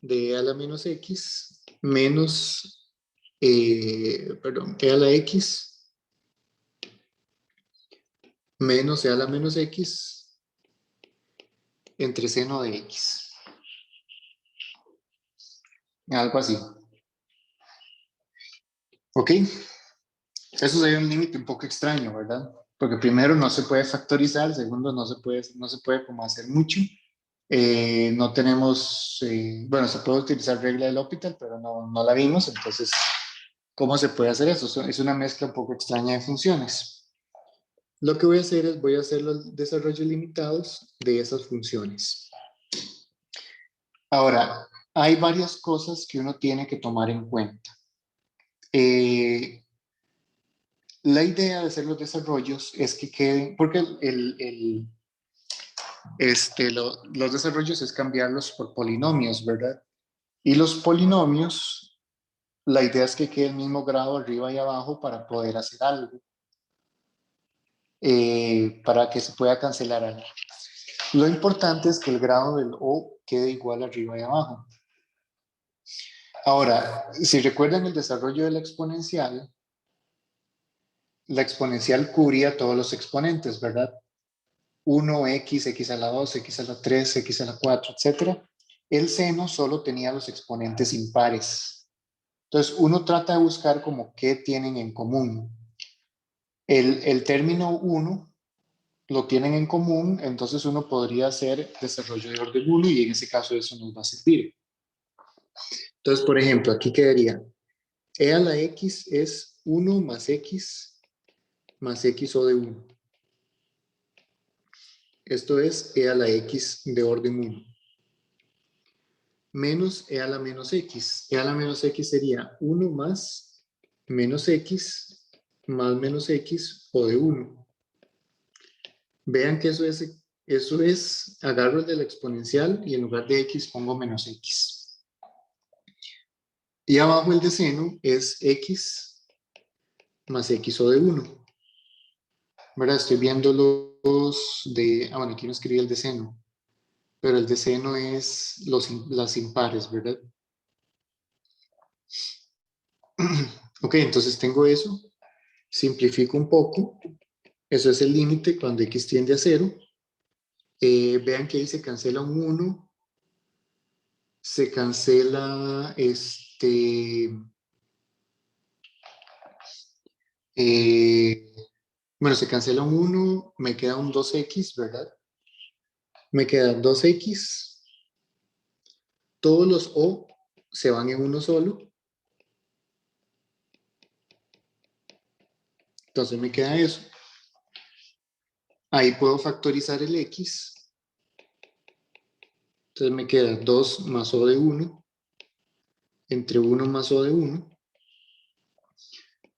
de e a la menos x menos, perdón, e a la x menos e a la menos x entre seno de x. Algo así. ¿Ok? Eso sería un límite un poco extraño, ¿verdad? Porque primero no se puede factorizar, segundo no se puede como hacer mucho. No tenemos, bueno, se puede utilizar regla del L'Hopital, pero no la vimos, entonces, ¿cómo se puede hacer eso? Es una mezcla un poco extraña de funciones. Lo que voy a hacer es, voy a hacer los desarrollos limitados de esas funciones. Ahora, hay varias cosas que uno tiene que tomar en cuenta. La idea de hacer los desarrollos es que queden, porque los desarrollos es cambiarlos por polinomios, ¿verdad? Y los polinomios, la idea es que quede el mismo grado arriba y abajo para poder hacer algo, para que se pueda cancelar algo. Lo importante es que el grado del O quede igual arriba y abajo. Ahora, si recuerdan el desarrollo de la exponencial cubría todos los exponentes, ¿verdad? 1, x a la 2, x a la 3, x a la 4, etc. El seno solo tenía los exponentes impares. Entonces, uno trata de buscar como qué tienen en común. El término 1 lo tienen en común, entonces uno podría hacer desarrollo de orden 1 y en ese caso eso nos va a servir. Entonces, por ejemplo, aquí quedaría e a la x es 1 más x o de 1. Esto es e a la x de orden 1. Menos e a la menos x. E a la menos x sería 1 más menos x más menos x o de 1. Vean que eso es, agarro el de la exponencial y en lugar de x pongo menos x. Y abajo el de seno es x más x o de 1. ¿Verdad? Estoy viéndolo de, bueno, aquí no escribí el de seno, pero el de seno es las impares, ¿verdad? Ok, entonces tengo eso, simplifico un poco, eso es el límite cuando x tiende a 0. Vean que ahí se cancela un 1, se cancela bueno, se cancela un 1, me queda un 2x, ¿verdad? Me queda 2x, todos los o se van en uno solo, entonces me queda eso. Ahí puedo factorizar el x, entonces me queda 2 más o de 1, entre 1 más o de 1.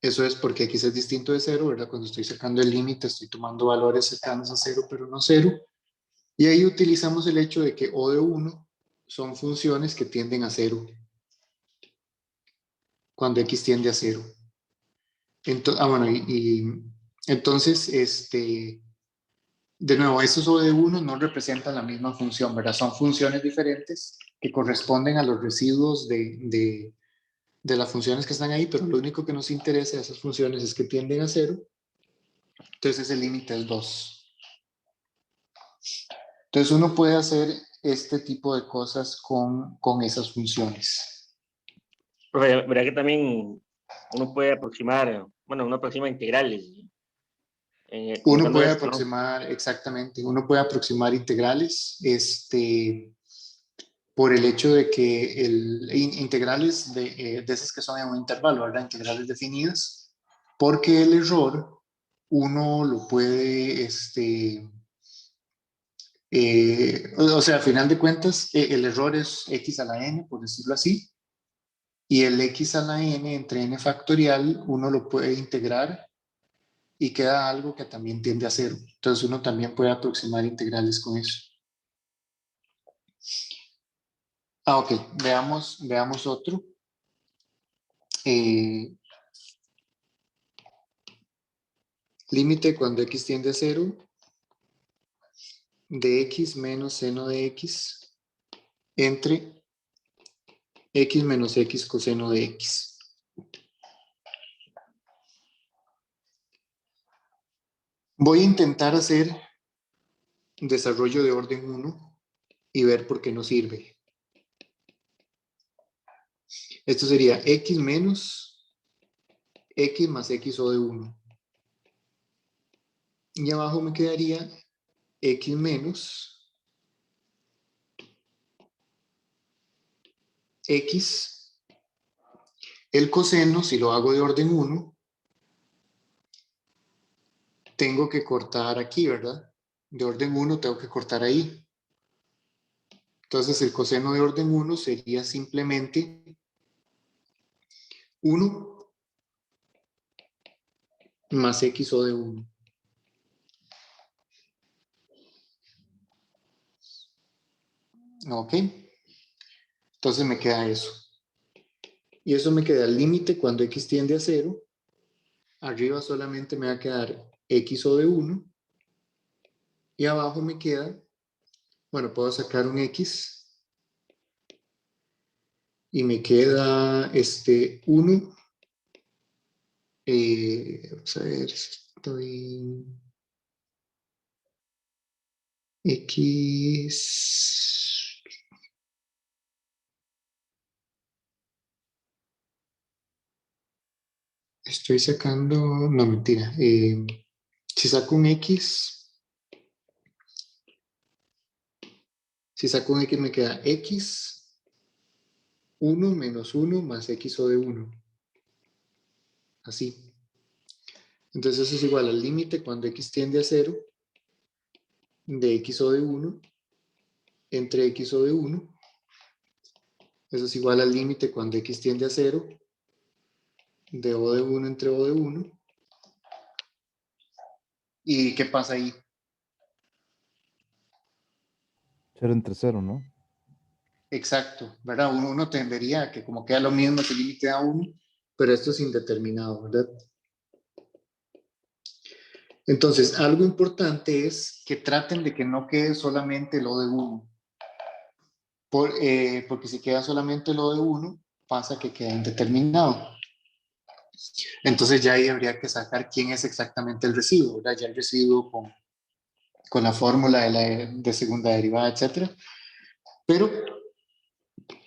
Eso es porque x es distinto de 0, ¿verdad? Cuando estoy sacando el límite, estoy tomando valores cercanos a 0, pero no 0. Y ahí utilizamos el hecho de que o de 1 son funciones que tienden a 0 cuando x tiende a 0. Entonces, bueno, entonces, de nuevo, estos o de 1 no representan la misma función, ¿verdad? Son funciones diferentes que corresponden a los residuos de las funciones que están ahí, pero lo único que nos interesa de esas funciones es que tienden a 0. Entonces el límite es 2. Entonces uno puede hacer este tipo de cosas con esas funciones. Profe, ¿verdad que también uno puede aproximar, bueno, uno aproxima integrales? Uno puede Esto, ¿no? aproximar, exactamente, uno puede aproximar integrales, por el hecho de que integrales de esas que son en un intervalo, ¿verdad? Integrales definidas, porque el error uno lo puede, o sea, al final de cuentas, el error es x a la n, por decirlo así, y el x a la n entre n factorial uno lo puede integrar y queda algo que también tiende a 0. Entonces uno también puede aproximar integrales con eso. Ok, veamos otro. Límite cuando x tiende a 0 de x menos seno de x entre x menos x coseno de x. Voy a intentar hacer desarrollo de orden 1 y ver por qué no sirve. Esto sería x menos x más x o de 1. Y abajo me quedaría x menos x. El coseno, si lo hago de orden 1, tengo que cortar aquí, ¿verdad? De orden 1 tengo que cortar ahí. Entonces el coseno de orden 1 sería simplemente 1 más x o de 1. Ok. Entonces me queda eso. Y eso me queda el límite cuando x tiende a 0. Arriba solamente me va a quedar x o de 1. Y abajo me queda, bueno, puedo sacar un x. Y me queda 1. Vamos a ver, estoy... X... Estoy sacando... No, mentira. Si saco un X... Si saco un X me queda X 1 menos 1 más X o de 1. Así. Entonces eso es igual al límite cuando X tiende a 0 de X o de 1 entre X o de 1. Eso es igual al límite cuando X tiende a 0 de O de 1 entre O de 1. ¿Y qué pasa ahí? 0 entre 0, ¿no? Exacto, ¿verdad? Uno tendería a que como queda lo mismo que el límite a 1, pero esto es indeterminado, ¿verdad? Entonces, algo importante es que traten de que no quede solamente lo de 1. Porque si queda solamente lo de 1, pasa que queda indeterminado. Entonces ya ahí habría que sacar quién es exactamente el residuo, ¿verdad? Ya el residuo con la fórmula de segunda derivada, etc. Pero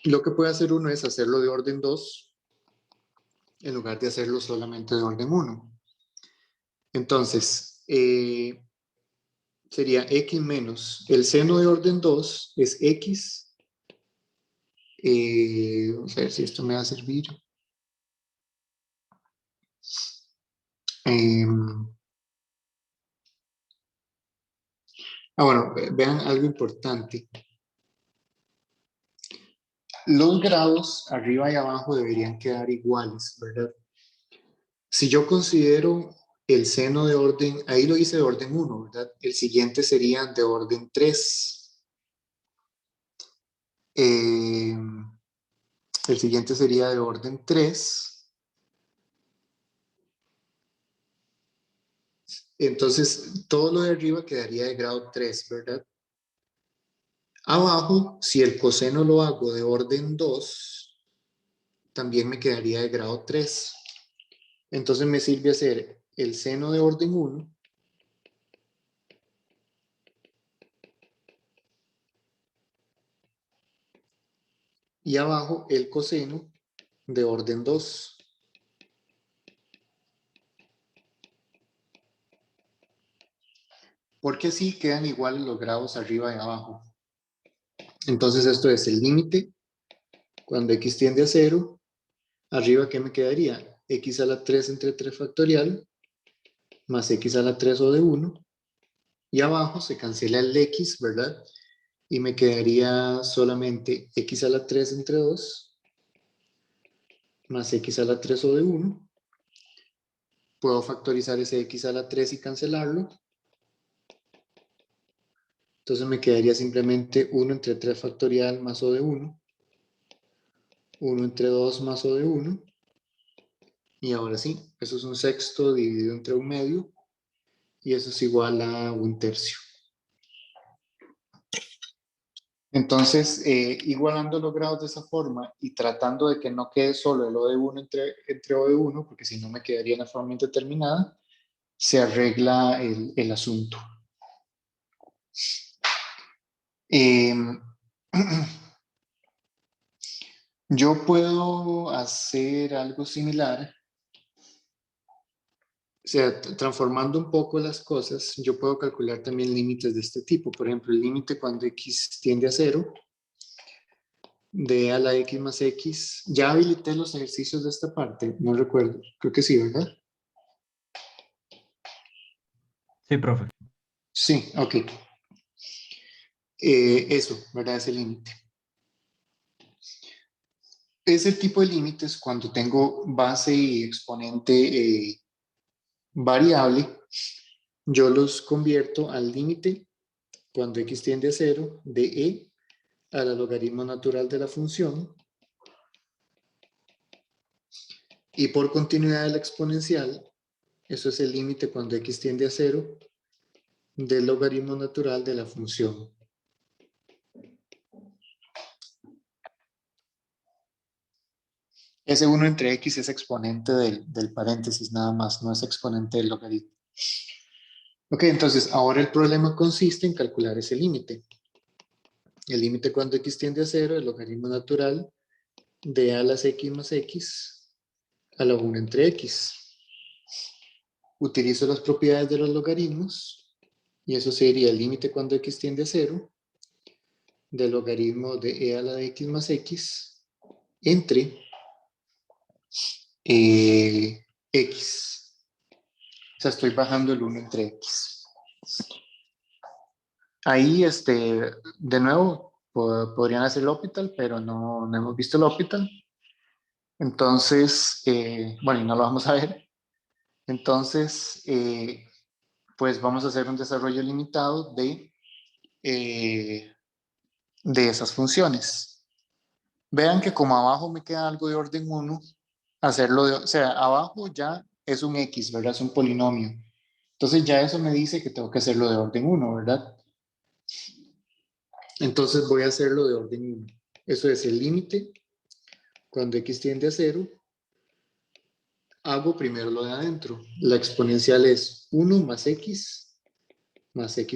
lo que puede hacer uno es hacerlo de orden 2 en lugar de hacerlo solamente de orden 1. Entonces, sería x menos el seno de orden 2 es x. Vamos a ver si esto me va a servir. Bueno, vean algo importante. Los grados arriba y abajo deberían quedar iguales, ¿verdad? Si yo considero el seno de orden, ahí lo hice de orden 1, ¿verdad? El siguiente sería de orden 3. El siguiente sería de orden 3. Entonces, todo lo de arriba quedaría de grado 3, ¿verdad? Abajo, si el coseno lo hago de orden 2, también me quedaría de grado 3. Entonces me sirve hacer el seno de orden 1 y abajo el coseno de orden 2. Porque así quedan iguales los grados arriba y abajo. Entonces esto es el límite cuando x tiende a 0. Arriba, ¿qué me quedaría? X a la 3 entre 3 factorial más x a la 3 o de 1. Y abajo se cancela el x, ¿verdad? Y me quedaría solamente x a la 3 entre 2 más x a la 3 o de 1. Puedo factorizar ese x a la 3 y cancelarlo. Entonces me quedaría simplemente 1 entre 3 factorial más o de 1. 1 entre 2 más o de 1. Y ahora sí, eso es un sexto dividido entre un medio. Y eso es igual a un tercio. Entonces, igualando los grados de esa forma y tratando de que no quede solo el O de 1 entre O de 1, porque si no me quedaría en la forma indeterminada, se arregla el asunto. Yo puedo hacer algo similar. O sea, transformando un poco las cosas, yo puedo calcular también límites de este tipo. Por ejemplo, el límite cuando x tiende a 0, de a la x más x. Ya habilité los ejercicios de esta parte, no recuerdo. Creo que sí, ¿verdad? Sí, profe. Sí, ok. Eso, ¿verdad? Es el límite. Es el tipo de límites cuando tengo base y exponente variable. Yo los convierto al límite cuando x tiende a 0 de e al logaritmo natural de la función. Y por continuidad de la exponencial, eso es el límite cuando x tiende a 0 del logaritmo natural de la función. Ese 1 entre x es exponente del paréntesis nada más, no es exponente del logaritmo. Ok, entonces ahora el problema consiste en calcular ese límite. El límite cuando x tiende a 0, el logaritmo natural de a las x más x a la 1 entre x. Utilizo las propiedades de los logaritmos y eso sería el límite cuando x tiende a 0 del logaritmo de e a la de x más x entre x. O sea, estoy bajando el 1 entre x. Ahí, de nuevo, podrían hacer el L'Hopital, pero no hemos visto el L'Hopital. Entonces, bueno, y no lo vamos a ver. Entonces, pues vamos a hacer un desarrollo limitado de esas funciones. Vean que como abajo me queda algo de orden 1, hacerlo o sea, abajo ya es un x, ¿verdad? Es un polinomio. Entonces ya eso me dice que tengo que hacerlo de orden 1, ¿verdad? Entonces voy a hacerlo de orden 1. Eso es el límite. Cuando x tiende a 0, hago primero lo de adentro. La exponencial es 1 más x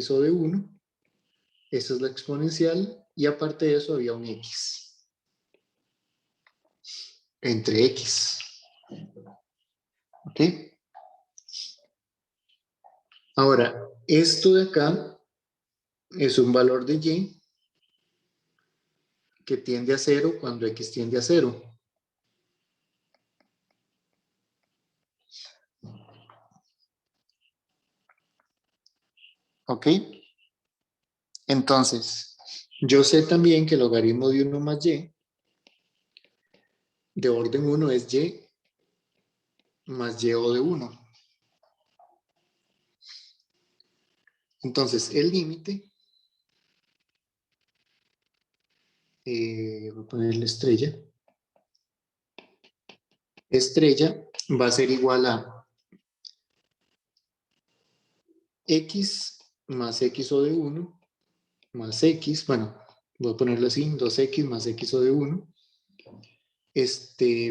o de 1. Esa es la exponencial. Y aparte de eso había un x. Entre x. ¿Ok? Ahora, esto de acá es un valor de y que tiende a 0 cuando x tiende a 0. ¿Ok? Entonces, yo sé también que el logaritmo de 1 más y de orden 1 es y más y o de 1. Entonces, el límite, voy a ponerle estrella. Estrella va a ser igual a x más x o de 1 más x, bueno, voy a ponerlo así, 2x más x o de 1,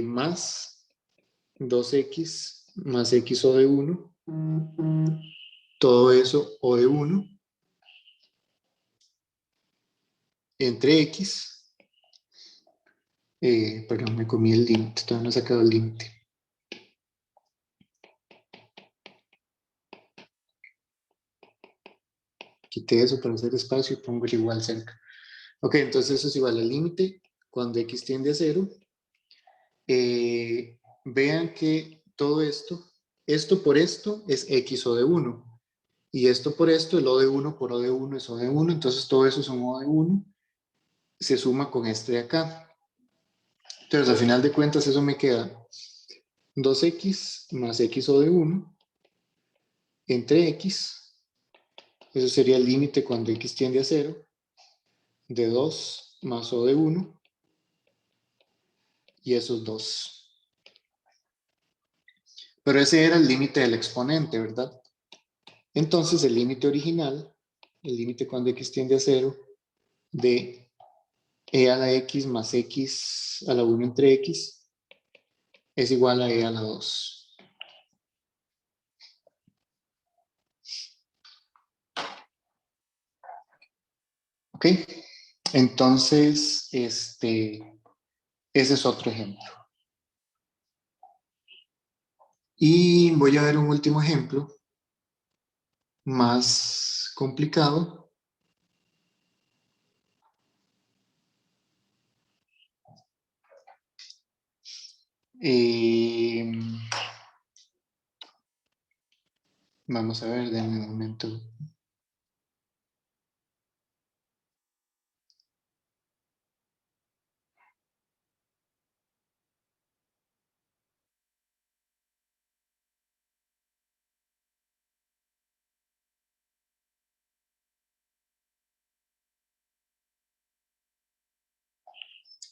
más 2x más x o de 1, todo eso o de 1, entre x, perdón, me comí el límite, todavía no he sacado el límite. Quité eso para hacer espacio y pongo el igual cerca. Ok, entonces eso es igual al límite cuando x tiende a 0. Vean que todo esto por esto es x o de 1. Y esto por esto, el o de 1 por o de 1 es o de 1. Entonces todo eso es un o de 1. Se suma con este de acá. Entonces al final de cuentas eso me queda 2x más x o de 1 entre x. Eso sería el límite cuando x tiende a 0. De 2 más o de 1. Y esos 2. Pero ese era el límite del exponente, ¿verdad? Entonces el límite original, el límite cuando x tiende a 0, de e a la x más x a la 1 entre x, es igual a e a la 2. ¿Ok? Entonces, ese es otro ejemplo. Y voy a ver un último ejemplo, más complicado. Vamos a ver, denme un momento.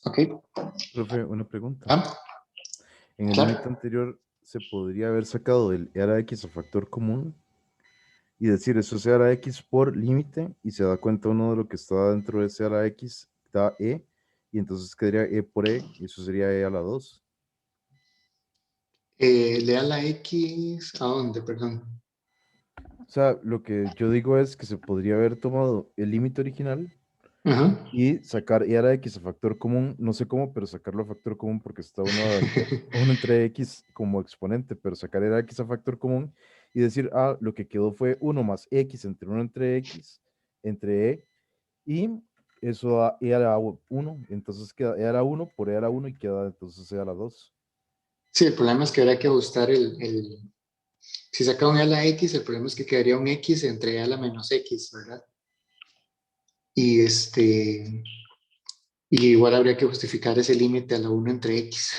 ¿Ok? Profe, una pregunta. Ah, En el claro. límite anterior, ¿se podría haber sacado el e a la x a factor común y decir eso es e a la x por límite y se da cuenta uno de lo que está dentro de ese a la x, da e, y entonces quedaría e por e, y eso sería e a la 2? Lea la X, ¿a dónde? Perdón. O sea, lo que yo digo es que se podría haber tomado el límite original Ajá. y sacar e a la x a factor común, no sé cómo, pero sacarlo a factor común porque está uno entre x como exponente, pero sacar e a la x a factor común y decir, ah, lo que quedó fue 1 más x entre 1 entre x, entre e, y eso da e a la 1, entonces queda e a la 1 por e a la 1 y queda entonces e a la 2. Sí, el problema es que habría que ajustar si saca un e a la X, el problema es que quedaría un X entre e a la menos X, ¿verdad? Y y igual habría que justificar ese límite a la 1 entre X.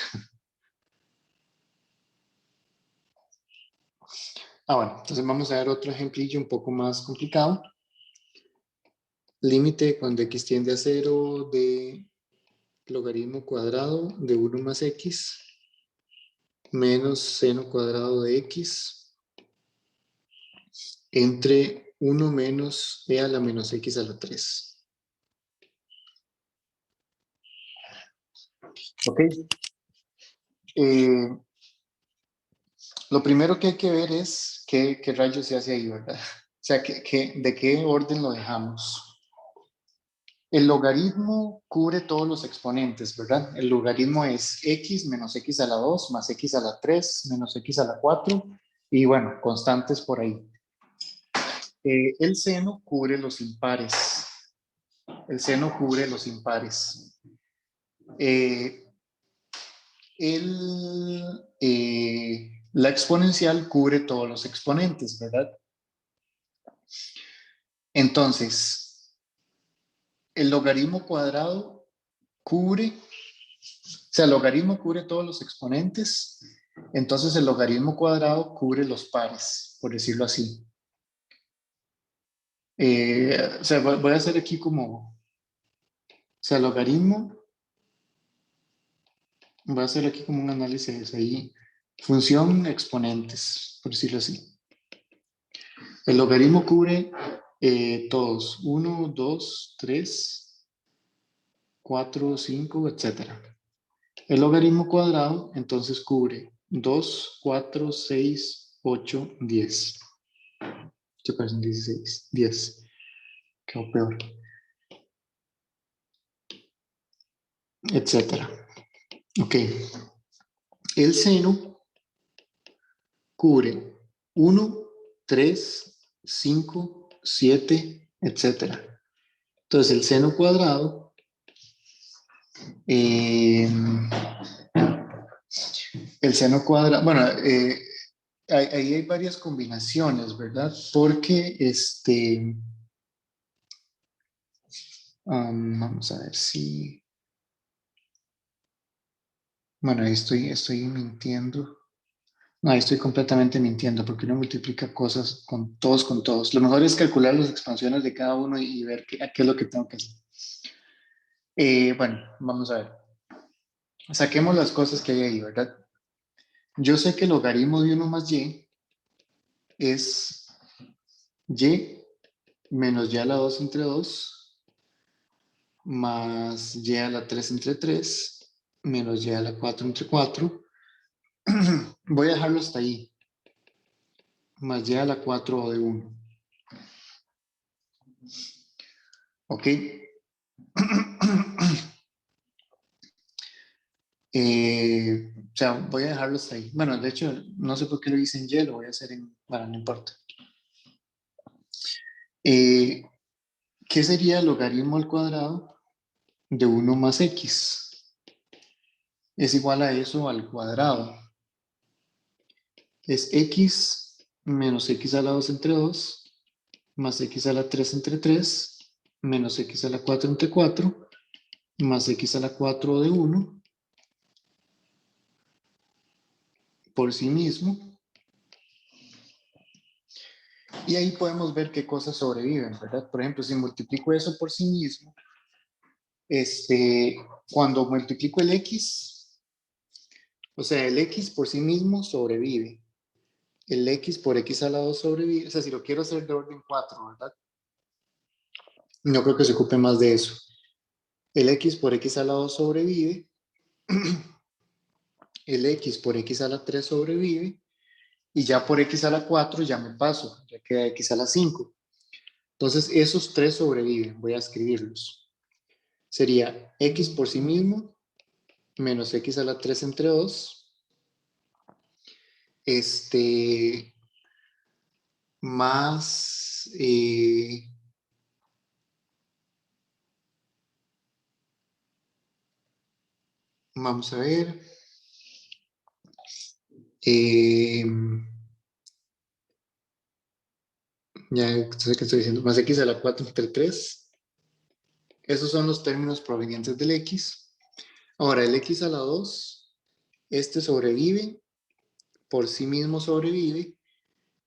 Bueno, entonces vamos a ver otro ejemplillo un poco más complicado. Límite cuando X tiende a 0 de logaritmo cuadrado de 1 más X menos seno cuadrado de X entre 1 menos e a la menos x a la 3. Ok. Lo primero que hay que ver es qué rayos se hace ahí, ¿verdad? O sea, ¿de qué orden lo dejamos? El logaritmo cubre todos los exponentes, ¿verdad? El logaritmo es x menos x a la 2 más x a la 3 menos x a la 4 y bueno, constantes por ahí. El seno cubre los impares. El seno cubre los impares. La exponencial cubre todos los exponentes, ¿verdad? Entonces, el logaritmo cuadrado cubre, o sea, el logaritmo cubre todos los exponentes, entonces el logaritmo cuadrado cubre los pares, por decirlo así. O sea, voy a hacer aquí como, o sea, logaritmo, voy a hacer aquí como un análisis ahí, función exponentes, por decirlo así. El logaritmo cubre todos, 1, 2, 3, 4, 5, etc. El logaritmo cuadrado entonces cubre 2, 4, 6, 8, 10. ¿Qué parecen 16? 10. Quedó peor. Etcétera. Ok. El seno cubre 1, 3, 5, 7, etcétera. Entonces el seno cuadrado el seno cuadrado, bueno, ahí hay varias combinaciones, ¿verdad? Porque vamos a ver si, bueno, ahí estoy mintiendo. No, ahí estoy completamente mintiendo porque uno multiplica cosas con todos. Lo mejor es calcular las expansiones de cada uno y ver qué es lo que tengo que hacer. Bueno, vamos a ver. Saquemos las cosas que hay ahí, ¿verdad? Yo sé que el logaritmo de 1 más y es y menos y a la 2 entre 2 más y a la 3 entre 3 menos y a la 4 entre 4. Voy a dejarlo hasta ahí. Más y a la 4 de 1. ¿Ok? O sea, voy a dejarlo hasta ahí. Bueno, de hecho, no sé por qué lo hice en Y, lo voy a hacer en... Bueno, no importa. ¿Qué sería el logaritmo al cuadrado de 1 más x? Es igual a eso al cuadrado. Es x menos x a la 2 entre 2 más x a la 3 entre 3 menos x a la 4 entre 4 más x a la 4 de 1 por sí mismo. Y ahí podemos ver qué cosas sobreviven, ¿verdad? Por ejemplo, si multiplico eso por sí mismo, cuando multiplico el x, o sea, el x por sí mismo sobrevive. El x por x a la 2 sobrevive. O sea, si lo quiero hacer de orden 4, ¿verdad? No creo que se ocupe más de eso. El x por x a la 2 sobrevive. El x por x a la 3 sobrevive. Y ya por x a la 4 ya me paso. Ya queda x a la 5. Entonces, esos tres sobreviven. Voy a escribirlos. Sería x por sí mismo menos x a la 3 entre 2. Más... vamos a ver. Ya sé que estoy diciendo. Más x a la 4 entre 3. Esos son los términos provenientes del x. Ahora, el x a la 2, sobrevive, por sí mismo sobrevive,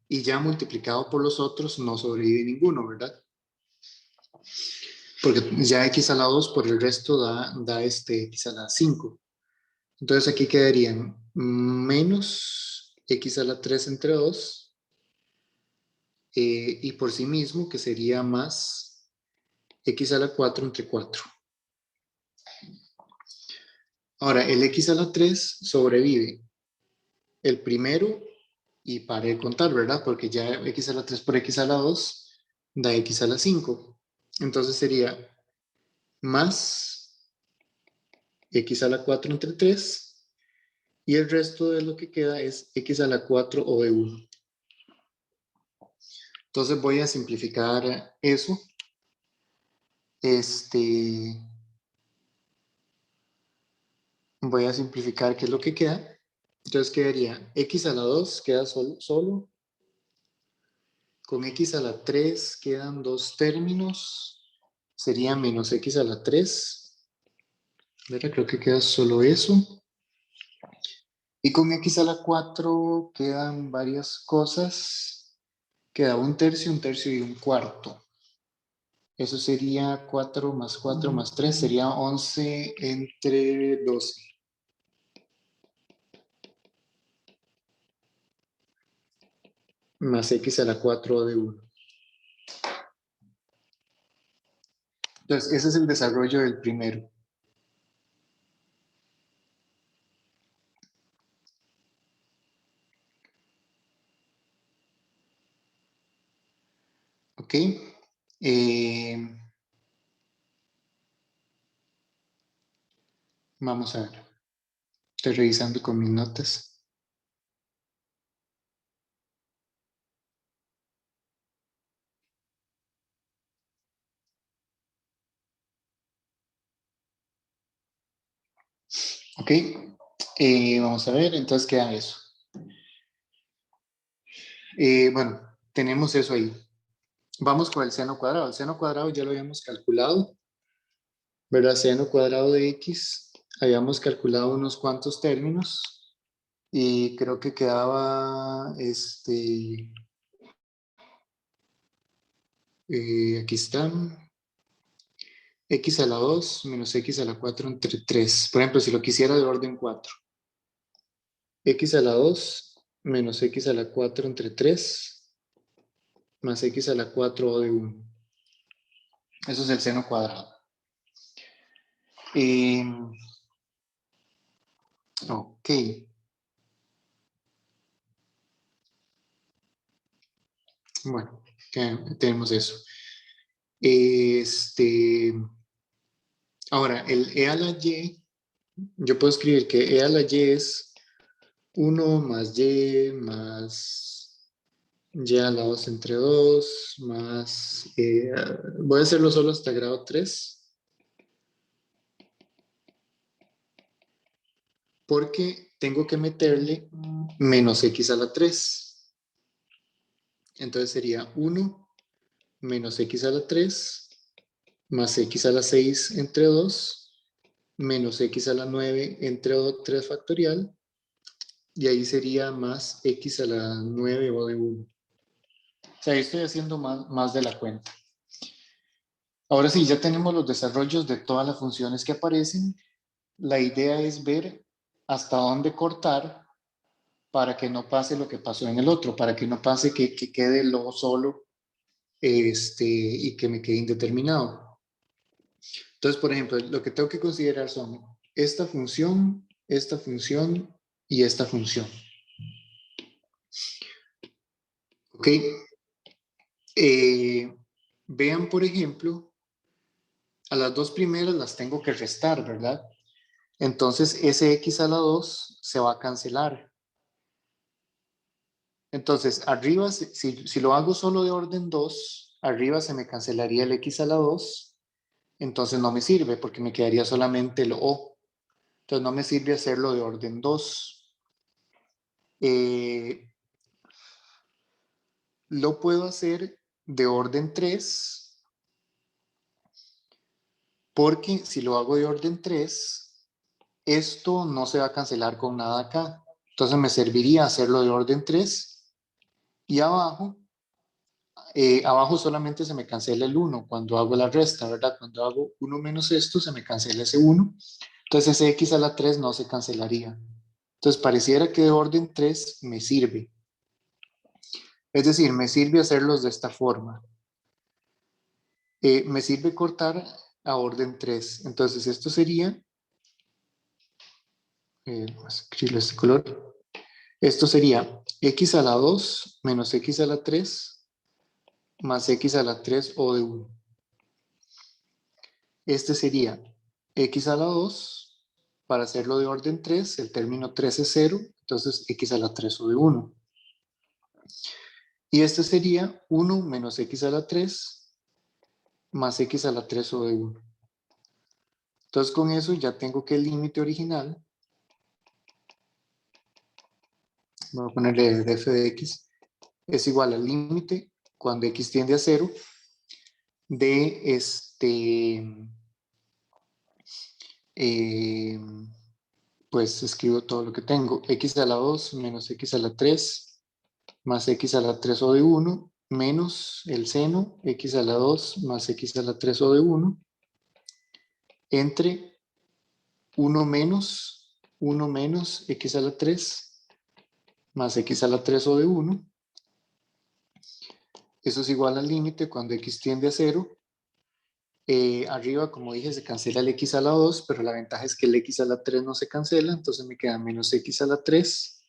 y ya multiplicado por los otros no sobrevive ninguno, ¿verdad? Porque ya x a la 2 por el resto da x a la 5. Entonces aquí quedarían menos x a la 3 entre 2 y por sí mismo, que sería más x a la 4 entre 4. Ahora, el x a la 3 sobrevive el primero y pare de contar, ¿verdad? Porque ya x a la 3 por x a la 2 da x a la 5. Entonces sería más x a la 4 entre 3 y el resto de lo que queda es x a la 4 o de 1. Entonces voy a simplificar eso. Voy a simplificar qué es lo que queda. Entonces quedaría x a la 2 queda solo. Con x a la 3 quedan dos términos. Sería menos x a la 3. ¿Verdad? Creo que queda solo eso. Y con x a la 4 quedan varias cosas. Queda un tercio y un cuarto. Eso sería 4 más 4 más 3. Sería 11 entre 12. Más x a la 4 de 1. Entonces, ese es el desarrollo del primero. Ok. Vamos a ver. Estoy revisando con mis notas. Ok. Vamos a ver, entonces queda eso. Bueno, tenemos eso ahí. Vamos con el seno cuadrado. El seno cuadrado ya lo habíamos calculado. ¿Verdad? Seno cuadrado de x. Habíamos calculado unos cuantos términos. Y creo que quedaba aquí están. X a la 2 menos x a la 4 entre 3. Por ejemplo, si lo quisiera de orden 4. X a la 2 menos x a la 4 entre 3 más x a la 4 de 1. Eso es el seno cuadrado. Ok. Bueno, tenemos eso. Ahora, el e a la y, yo puedo escribir que e a la y es 1 más y a la 2 entre 2 más, voy a hacerlo solo hasta grado 3. Porque tengo que meterle menos x a la 3. Entonces sería 1 menos x a la 3 más x a la 6 entre 2 menos x a la 9 entre 3 factorial, y ahí sería más x a la 9 o de 1. O sea, ahí estoy haciendo más de la cuenta. Ahora sí, ya tenemos los desarrollos de todas las funciones que aparecen. La idea es ver hasta dónde cortar para que no pase lo que pasó en el otro, para que no pase que quede lo solo y que me quede indeterminado. Entonces, por ejemplo, lo que tengo que considerar son esta función y esta función. ¿Ok? Vean, por ejemplo, a las dos primeras las tengo que restar, ¿verdad? Entonces, ese x a la 2 se va a cancelar. Entonces, arriba, si lo hago solo de orden 2, arriba se me cancelaría el x a la 2, entonces no me sirve porque me quedaría solamente el o. Entonces no me sirve hacerlo de orden 2. Lo puedo hacer de orden 3, porque si lo hago de orden 3, esto no se va a cancelar con nada acá. Entonces me serviría hacerlo de orden 3 y abajo solamente se me cancela el 1 cuando hago la resta, ¿verdad? Cuando hago 1 menos esto, se me cancela ese 1. Entonces ese x a la 3 no se cancelaría. Entonces pareciera que de orden 3 me sirve. Es decir, me sirve hacerlos de esta forma. Me sirve cortar a orden 3. Entonces, esto sería, vamos a escribirlo este color. Esto sería x a la 2 menos x a la 3 más x a la 3 o de 1. Este sería x a la 2, para hacerlo de orden 3, el término 3 es 0, entonces x a la 3 o de 1. Y este sería 1 menos x a la 3 más x a la 3 o de 1. Entonces con eso ya tengo que el límite original, voy a ponerle de f de x, es igual al límite cuando x tiende a 0 de pues escribo todo lo que tengo, x a la 2 menos x a la 3 más x a la 3 o de 1 menos el seno x a la 2 más x a la 3 o de 1 entre 1 menos x a la 3 más x a la 3 o de 1. Eso es igual al límite cuando x tiende a 0. Arriba, como dije, se cancela el x a la 2, pero la ventaja es que el x a la 3 no se cancela, entonces me queda menos x a la 3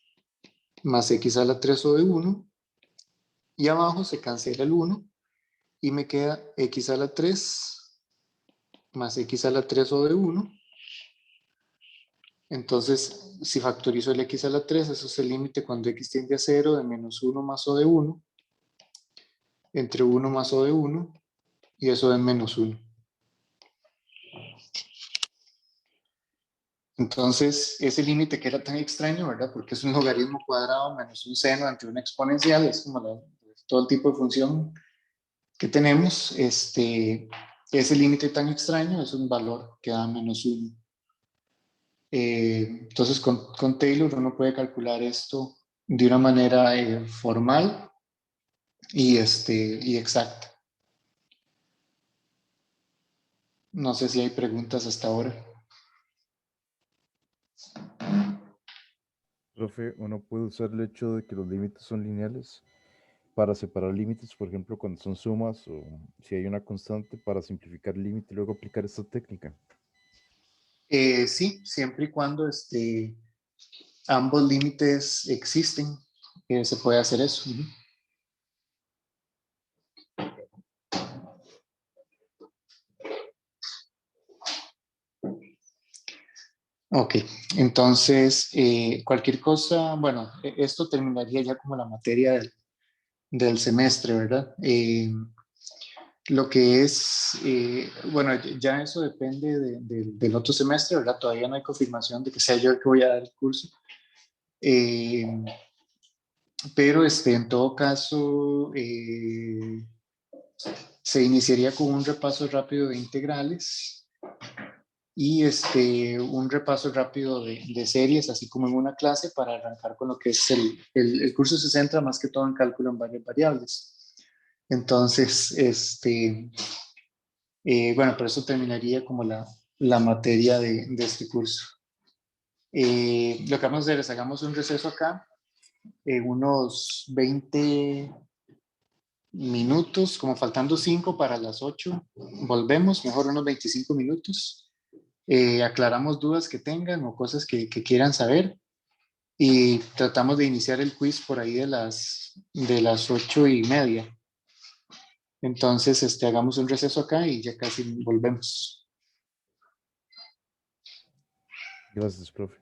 más x a la 3 o de 1. Y abajo se cancela el 1 y me queda x a la 3 más x a la 3 o de 1. Entonces, si factorizo el x a la 3, eso es el límite cuando x tiende a 0 de menos 1 más o de 1, entre 1 más o de 1, y eso de menos 1. Entonces, ese límite que era tan extraño, ¿verdad? Porque es un logaritmo cuadrado menos un seno ante una exponencial, es como todo el tipo de función que tenemos. Ese límite tan extraño es un valor que da menos 1. Entonces, con Taylor uno puede calcular esto de una manera formal y exacta. No sé si hay preguntas hasta ahora. Profe, uno puede usar el hecho de que los límites son lineales para separar límites, por ejemplo, cuando son sumas o si hay una constante para simplificar el límite y luego aplicar esta técnica. Sí, siempre y cuando ambos límites existen, se puede hacer eso. Ok, entonces cualquier cosa, bueno, esto terminaría ya como la materia del semestre, ¿verdad? Lo que es, bueno, ya eso depende del otro semestre, ¿verdad? Todavía no hay confirmación de que sea yo el que voy a dar el curso. Pero en todo caso, se iniciaría con un repaso rápido de integrales y un repaso rápido de series, así como en una clase, para arrancar con lo que es el curso. Se centra más que todo en cálculo en varias variables. Entonces, bueno, por eso terminaría como la materia de este curso. Lo que vamos a hacer es hagamos un receso acá, unos 20 minutos, como faltando 5 para las 8. Volvemos, mejor unos 25 minutos. Aclaramos dudas que tengan o cosas que quieran saber y tratamos de iniciar el quiz por ahí de las 8:30. Entonces, hagamos un receso acá y ya casi volvemos. Gracias, profe.